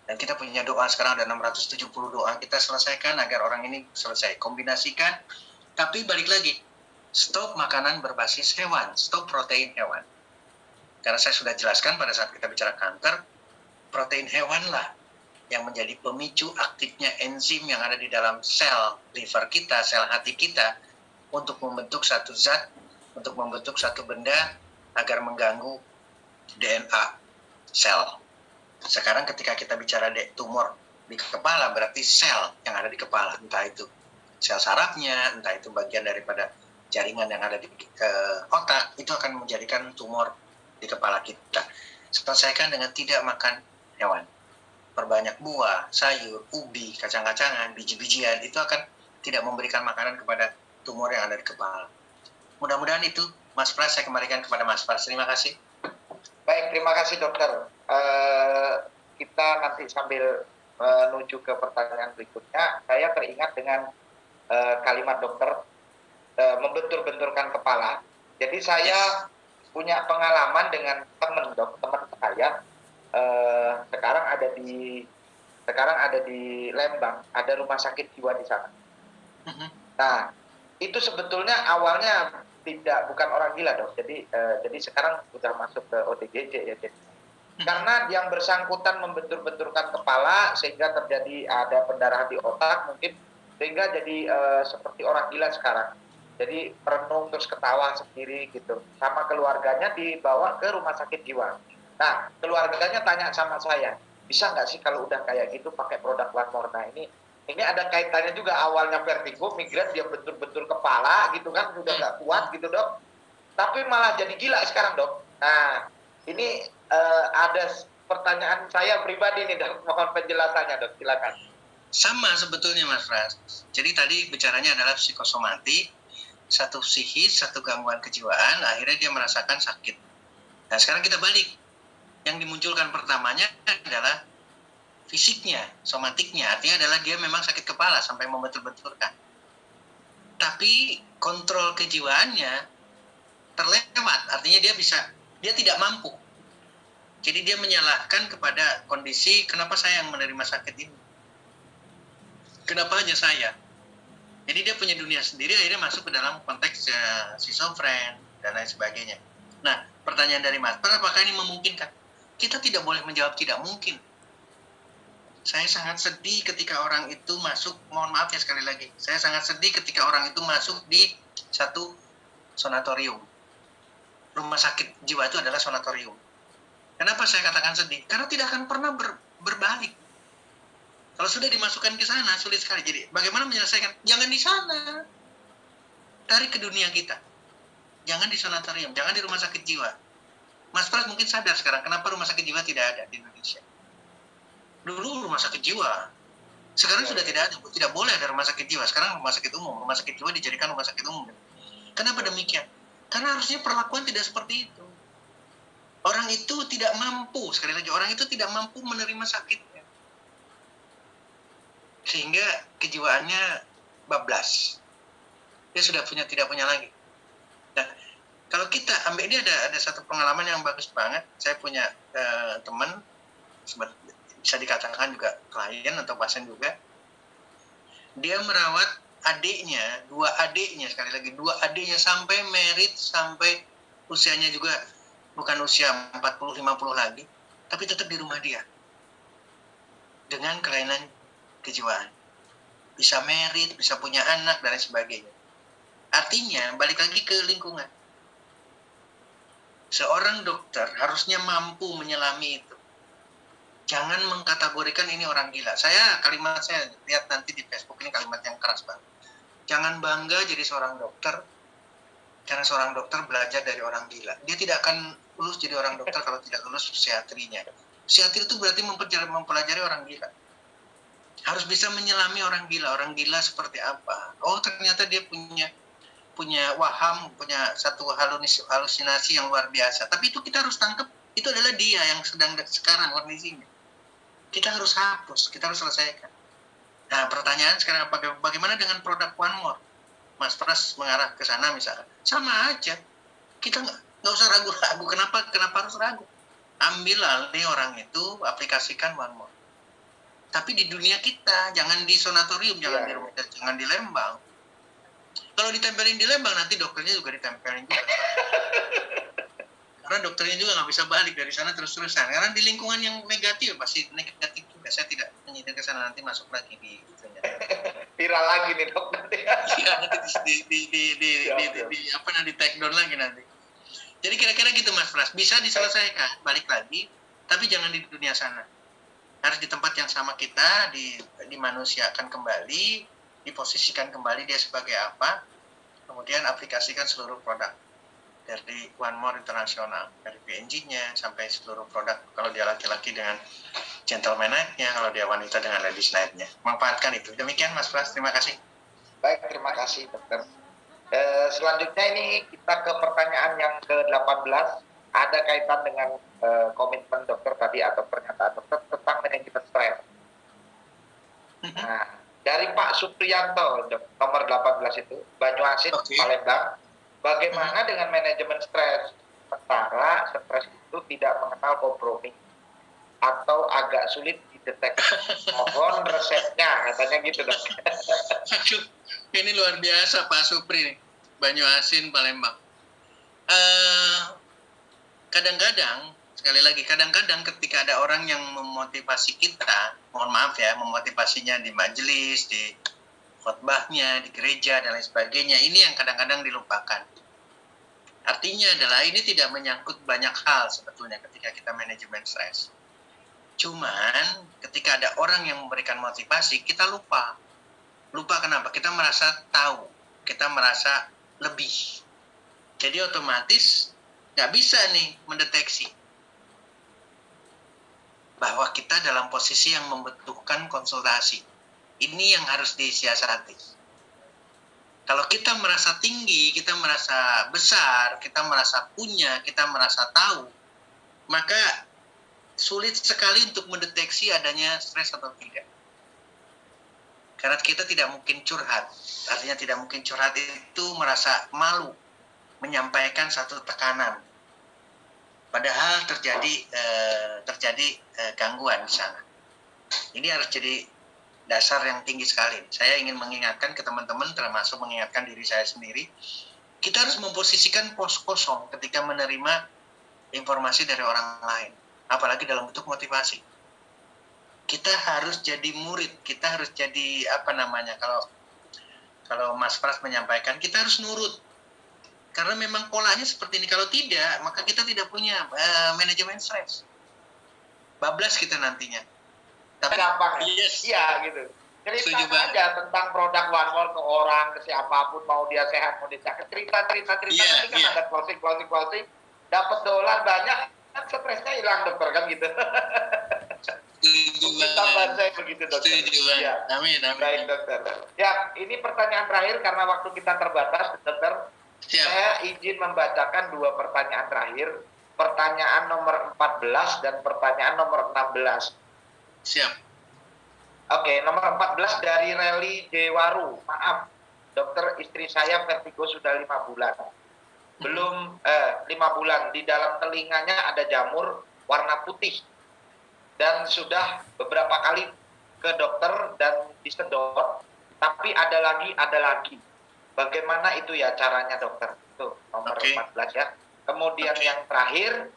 Dan kita punya doa, sekarang ada 670 doa, kita selesaikan agar orang ini selesai. Kombinasikan, tapi balik lagi, stop makanan berbasis hewan, stop protein hewan. Karena saya sudah jelaskan pada saat kita bicara kanker, protein hewanlah yang menjadi pemicu aktifnya enzim yang ada di dalam sel liver kita, sel hati kita, untuk membentuk satu zat, untuk membentuk satu benda agar mengganggu DNA sel. Sekarang ketika kita bicara tumor di kepala, berarti sel yang ada di kepala, entah itu sel sarafnya, entah itu bagian daripada jaringan yang ada di otak, itu akan menjadikan tumor di kepala kita. Selesaikan dengan tidak makan hewan. Perbanyak buah, sayur, ubi, kacang-kacangan, biji-bijian, itu akan tidak memberikan makanan kepada tumor yang ada di kepala. Mudah-mudahan itu, Mas Pras, saya kembalikan kepada Mas Pras. Terima kasih. Baik, terima kasih dokter. Kita nanti sambil menuju ke pertanyaan berikutnya, saya teringat dengan kalimat dokter, membentur-benturkan kepala. Jadi saya punya pengalaman dengan teman saya, sekarang ada di Lembang, ada rumah sakit jiwa di sana. Nah, itu sebetulnya awalnya bukan orang gila dok. Jadi sekarang sudah masuk ke ODGJ ya. Karena yang bersangkutan membentur-benturkan kepala sehingga terjadi ada pendarahan di otak mungkin, sehingga jadi seperti orang gila sekarang. Jadi merenung terus ketawa sendiri gitu. Sama keluarganya dibawa ke rumah sakit jiwa. Nah, keluarganya tanya sama saya, bisa nggak sih kalau udah kayak gitu pakai produk One. Nah, ini ada kaitannya juga, awalnya vertigo, migran, dia bentur-bentur kepala gitu kan, udah nggak kuat gitu dok. Tapi malah jadi gila sekarang dok. Nah, ini ada pertanyaan saya pribadi nih dok, mohon penjelasannya dok, silakan. Sama sebetulnya Mas Pras. Jadi tadi bicaranya adalah psikosomatik, satu psikis, satu gangguan kejiwaan, akhirnya dia merasakan sakit. Nah sekarang kita balik. Yang dimunculkan pertamanya adalah fisiknya, somatiknya, artinya adalah dia memang sakit kepala sampai membentur-benturkan. Tapi kontrol kejiwaannya terlewat, artinya dia tidak mampu. Jadi dia menyalahkan kepada kondisi, kenapa saya yang menerima sakit ini? Kenapa hanya saya? Jadi dia punya dunia sendiri, akhirnya masuk ke dalam konteks schizofren dan lain sebagainya. Nah, pertanyaan dari Mas, apakah ini memungkinkan? Kita tidak boleh menjawab tidak mungkin. Saya sangat sedih ketika orang itu masuk, mohon maaf ya sekali lagi, saya sangat sedih ketika orang itu masuk di satu sanatorium. Rumah sakit jiwa itu adalah sanatorium. Kenapa saya katakan sedih? Karena tidak akan pernah berbalik. Kalau sudah dimasukkan ke sana, sulit sekali. Jadi bagaimana menyelesaikan? Jangan di sana. Tarik ke dunia kita. Jangan di sanatorium, jangan di rumah sakit jiwa. Mas Pras mungkin sadar sekarang kenapa rumah sakit jiwa tidak ada di Indonesia. Dulu rumah sakit jiwa, sekarang sudah tidak ada, tidak boleh ada rumah sakit jiwa. Sekarang rumah sakit jiwa dijadikan rumah sakit umum. Kenapa demikian? Karena harusnya perlakuan tidak seperti itu. Orang itu tidak mampu, sekali lagi, orang itu tidak mampu menerima sakitnya. Sehingga kejiwaannya bablas. Dia sudah tidak punya lagi. Nah, kalau kita ambil, ini ada satu pengalaman yang bagus banget. Saya punya teman, bisa dikatakan juga klien atau pasien juga. Dia merawat adiknya, dua adiknya sampai merit, sampai usianya juga bukan usia 40-50 lagi, tapi tetap di rumah dia. Dengan kelainan kejiwaan. Bisa merit, bisa punya anak, dan lain sebagainya. Artinya, balik lagi ke lingkungan. Seorang dokter harusnya mampu menyelami itu. Jangan mengkategorikan ini orang gila. Kalimat saya lihat nanti di Facebook, ini kalimat yang keras banget. Jangan bangga jadi seorang dokter, karena seorang dokter belajar dari orang gila. Dia tidak akan lulus jadi orang dokter kalau tidak lulus psikiatrinya. Psikiatri itu berarti mempelajari orang gila. Harus bisa menyelami orang gila seperti apa. Oh, ternyata dia punya waham, punya satu halusinasi yang luar biasa. Tapi itu kita harus tangkap, itu adalah dia yang sedang sekarang kondisinya. Kita harus hapus, kita harus selesaikan. Nah, pertanyaan sekarang, bagaimana dengan produk One More? Mas Pras mengarah ke sana misalnya. Sama aja. Kita nggak usah ragu-ragu. Kenapa harus ragu? Ambil alih orang itu, aplikasikan One More. Tapi di dunia kita, jangan di sanatorium, jangan di Lembang. Kalau ditempelin di Lembang, nanti dokternya juga ditempelin juga. Karena dokternya juga nggak bisa balik dari sana terus-terusan. Karena di lingkungan yang negatif, pasti negatif juga. Saya tidak menyindir ke sana, nanti masuk lagi di itunya. Viral lagi nih dok nanti. Iya, nanti di take down lagi nanti. Jadi kira-kira gitu Mas Pras, bisa diselesaikan, balik lagi, tapi jangan di dunia sana. Harus di tempat yang sama kita, dimanusiakan kembali, diposisikan kembali dia sebagai apa, kemudian aplikasikan seluruh produk. Dari One More Internasional, dari PNG-nya, sampai seluruh produk, kalau dia laki-laki dengan Gentleman Night-nya, kalau dia wanita dengan Ladies Night-nya. Manfaatkan itu. Demikian Mas Pras, terima kasih. Baik, terima kasih dokter. Selanjutnya ini kita ke pertanyaan yang ke-18. Ada kaitan dengan komitmen dokter tadi atau pernyataan dokter tentang manajemen stres. Nah, dari Pak Supriyanto, nomor 18 itu, Banyuasin, Palembang. Bagaimana dengan manajemen stres? Sementara stres itu tidak mengenal kompromi atau agak sulit dideteksi. Mohon resepnya, katanya gitu dok. Aduh, ini luar biasa Pak Supri nih. Banyuasin, Palembang. Kadang-kadang, sekali lagi, kadang-kadang ketika ada orang yang memotivasi kita, mohon maaf ya, memotivasinya di majelis, di khotbahnya, di gereja, dan lain sebagainya, ini yang kadang-kadang dilupakan. Artinya adalah ini tidak menyangkut banyak hal sebetulnya ketika kita manajemen stres. Cuman ketika ada orang yang memberikan motivasi, kita lupa. Lupa kenapa? Kita merasa tahu, kita merasa lebih. Jadi otomatis nggak bisa nih mendeteksi bahwa kita dalam posisi yang membutuhkan konsultasi. Ini yang harus disiasati. Kalau kita merasa tinggi, kita merasa besar, kita merasa punya, kita merasa tahu, maka sulit sekali untuk mendeteksi adanya stres atau tidak. Karena kita tidak mungkin curhat. Artinya tidak mungkin curhat itu merasa malu menyampaikan satu tekanan. Padahal terjadi gangguan di sana. Ini harus jadi dasar yang tinggi sekali. Saya ingin mengingatkan ke teman-teman, termasuk mengingatkan diri saya sendiri, kita harus memposisikan pos kosong ketika menerima informasi dari orang lain, apalagi dalam bentuk motivasi. Kita harus jadi murid, kita harus jadi kalau Mas Pras menyampaikan, kita harus nurut. Karena memang polanya seperti ini. Kalau tidak, maka kita tidak punya manajemen stres. Bablas kita nantinya. Tapi gampang ya? Yes. Iya gitu. Cerita aja tentang produk One More ke orang, ke siapapun, mau dia sehat, mau dia sakit. Cerita. Nanti kan ada closing. Dapat dolar banyak, kan stresnya hilang dokter, kan gitu. Tambahan saya begitu dokter. Ya. Amin. Baik dokter. Ya, ini pertanyaan terakhir karena waktu kita terbatas dokter. Siap. Saya izin membacakan 2 pertanyaan terakhir. pertanyaan nomor 14 dan pertanyaan nomor 16. Siap. Oke, nomor 14 dari Reli Dewaru. Maaf, dokter, istri saya vertigo sudah 5 bulan. Belum 5 bulan. Di dalam telinganya ada jamur warna putih. Dan sudah beberapa kali ke dokter dan disedot, tapi ada lagi. Bagaimana itu ya caranya, dokter? Itu nomor 14 ya. Kemudian yang terakhir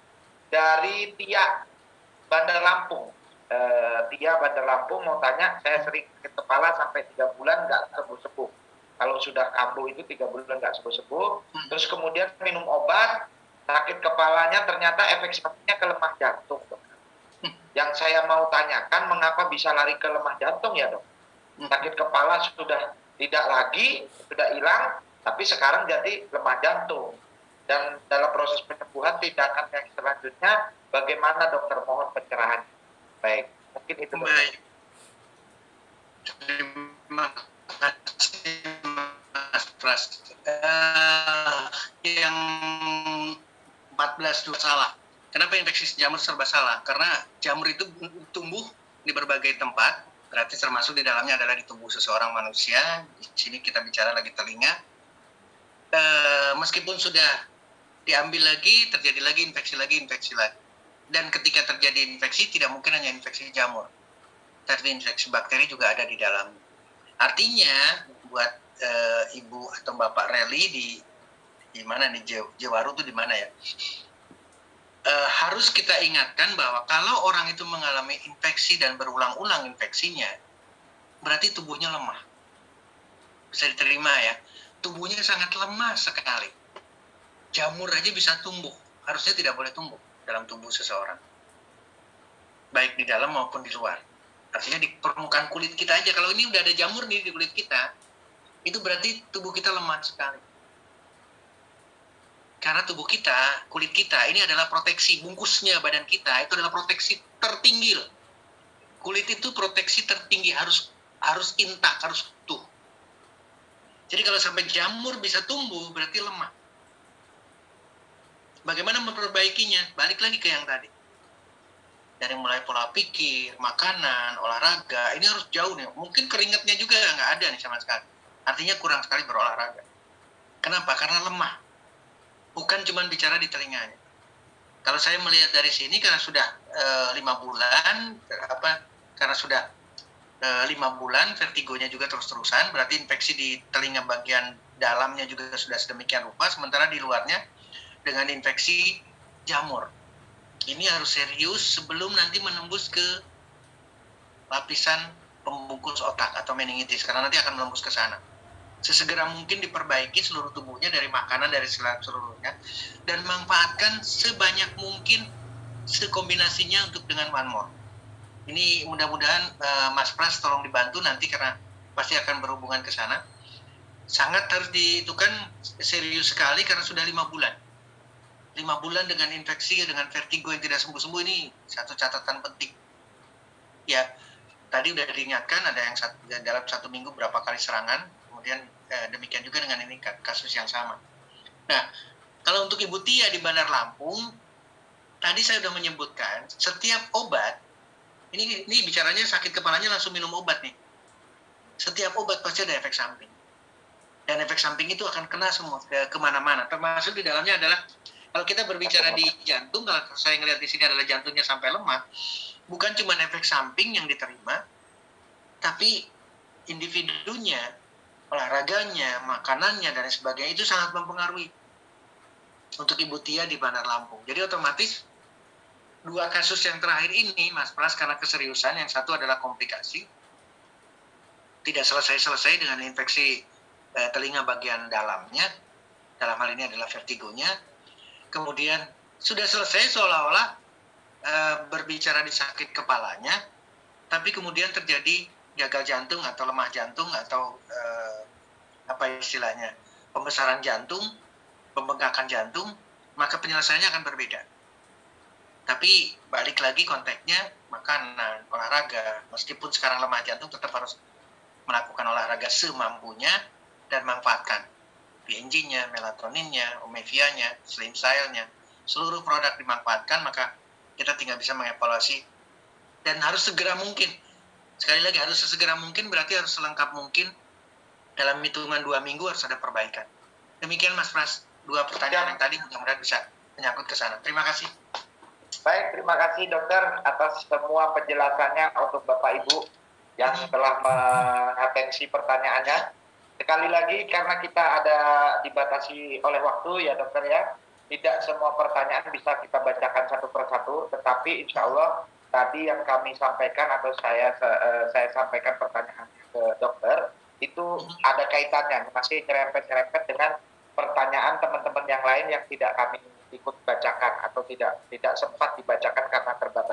dari Tia Bandar Lampung. Tia Bandar Lampung mau tanya, saya sering sakit kepala sampai 3 bulan nggak sembuh-sembuh. Kalau sudah kambuh itu 3 bulan nggak sembuh-sembuh. Terus kemudian minum obat, sakit kepalanya ternyata efek sampingnya ke lemah jantung, dok. Yang saya mau tanyakan, mengapa bisa lari ke lemah jantung ya, dok? Sakit kepala sudah tidak lagi, sudah hilang, tapi sekarang jadi lemah jantung. Dan dalam proses penyembuhan tindakan yang selanjutnya, bagaimana, dokter? Mohon pencerahan. Baik, mungkin itu. Baik. Terima kasih, Mas Pras. Yang 14 itu salah. Kenapa infeksi jamur serba salah? Karena jamur itu tumbuh di berbagai tempat, berarti termasuk di dalamnya adalah di tubuh seseorang manusia. Di sini kita bicara lagi telinga. Meskipun sudah diambil lagi, terjadi lagi infeksi lagi. Dan ketika terjadi infeksi, tidak mungkin hanya infeksi jamur, tapi infeksi bakteri juga ada di dalam. Artinya, buat ibu atau bapak Reli di mana nih, Jewaru itu di mana ya? Harus kita ingatkan bahwa kalau orang itu mengalami infeksi dan berulang-ulang infeksinya, berarti tubuhnya lemah. Bisa diterima ya, tubuhnya sangat lemah sekali. Jamur aja bisa tumbuh, harusnya tidak boleh tumbuh dalam tubuh seseorang, baik di dalam maupun di luar. Artinya di permukaan kulit kita aja, kalau ini udah ada jamur nih di kulit kita, itu berarti tubuh kita lemah sekali. Karena tubuh kita, kulit kita, ini adalah proteksi, bungkusnya badan kita, itu adalah proteksi tertinggi. Kulit itu proteksi tertinggi, harus intak, harus utuh. Jadi kalau sampai jamur bisa tumbuh, berarti lemah. Bagaimana memperbaikinya? Balik lagi ke yang tadi. Dari mulai pola pikir, makanan, olahraga, ini harus jauh nih. Mungkin keringatnya juga nggak ada nih sama sekali. Artinya kurang sekali berolahraga. Kenapa? Karena lemah. Bukan cuma bicara di telinganya. Kalau saya melihat dari sini, karena sudah 5 bulan, karena sudah 5 bulan, vertigonya juga terus-terusan, berarti infeksi di telinga bagian dalamnya juga sudah sedemikian rupa, sementara di luarnya dengan infeksi jamur. Ini harus serius sebelum nanti menembus ke lapisan pembungkus otak atau meningitis, karena nanti akan menembus ke sana. Sesegera mungkin diperbaiki seluruh tubuhnya, dari makanan, dari seluruhnya, dan manfaatkan sebanyak mungkin sekombinasinya untuk dengan one more. Ini mudah-mudahan Mas Pras tolong dibantu nanti, karena pasti akan berhubungan ke sana. Sangat harus dihitungkan serius sekali karena sudah 5 bulan. 5 bulan dengan infeksi, dengan vertigo yang tidak sembuh-sembuh, ini satu catatan penting. Ya, tadi udah diingatkan ada yang dalam 1 minggu berapa kali serangan. Kemudian demikian juga dengan ini kasus yang sama. Nah, kalau untuk Ibu Tia di Bandar Lampung, tadi saya sudah menyebutkan setiap obat, ini bicaranya sakit kepalanya langsung minum obat nih. Setiap obat pasti ada efek samping. Dan efek samping itu akan kena semua kemana-mana. Termasuk di dalamnya adalah, kalau kita berbicara di jantung, kalau saya ngelihat di sini adalah jantungnya sampai lemah, bukan cuma efek samping yang diterima, tapi individunya, olahraganya, makanannya, dan sebagainya itu sangat mempengaruhi untuk Ibu Tia di Bandar Lampung. Jadi otomatis 2 kasus yang terakhir ini, Mas Pras, karena keseriusan, yang satu adalah komplikasi, tidak selesai-selesai dengan infeksi telinga bagian dalamnya, dalam hal ini adalah vertigonya, kemudian sudah selesai seolah-olah berbicara di sakit kepalanya, tapi kemudian terjadi gagal jantung atau lemah jantung atau apa istilahnya, pembesaran jantung, pembengkakan jantung, maka penyelesaiannya akan berbeda. Tapi balik lagi konteksnya, makanan, olahraga, meskipun sekarang lemah jantung tetap harus melakukan olahraga semampunya dan manfaatkan PNG-nya, melatoninnya, omega-nya, slim cell-nya, seluruh produk dimanfaatkan, maka kita tinggal bisa mengevaluasi dan harus segera mungkin. Sekali lagi harus sesegera mungkin berarti harus selengkap mungkin, dalam hitungan 2 minggu harus ada perbaikan. Demikian Mas Pras, 2 pertanyaan yang tadi mudah-mudahan bisa menyangkut ke sana. Terima kasih. Baik, terima kasih dokter atas semua penjelasannya untuk Bapak Ibu yang telah mengatensi pertanyaannya. Sekali lagi karena kita ada dibatasi oleh waktu ya dokter ya, tidak semua pertanyaan bisa kita bacakan satu persatu, tetapi insya Allah tadi yang kami sampaikan atau saya sampaikan pertanyaan ke dokter itu ada kaitannya, masih nyerempet-nyerempet dengan pertanyaan teman-teman yang lain yang tidak kami ikut bacakan atau tidak sempat dibacakan karena terbatas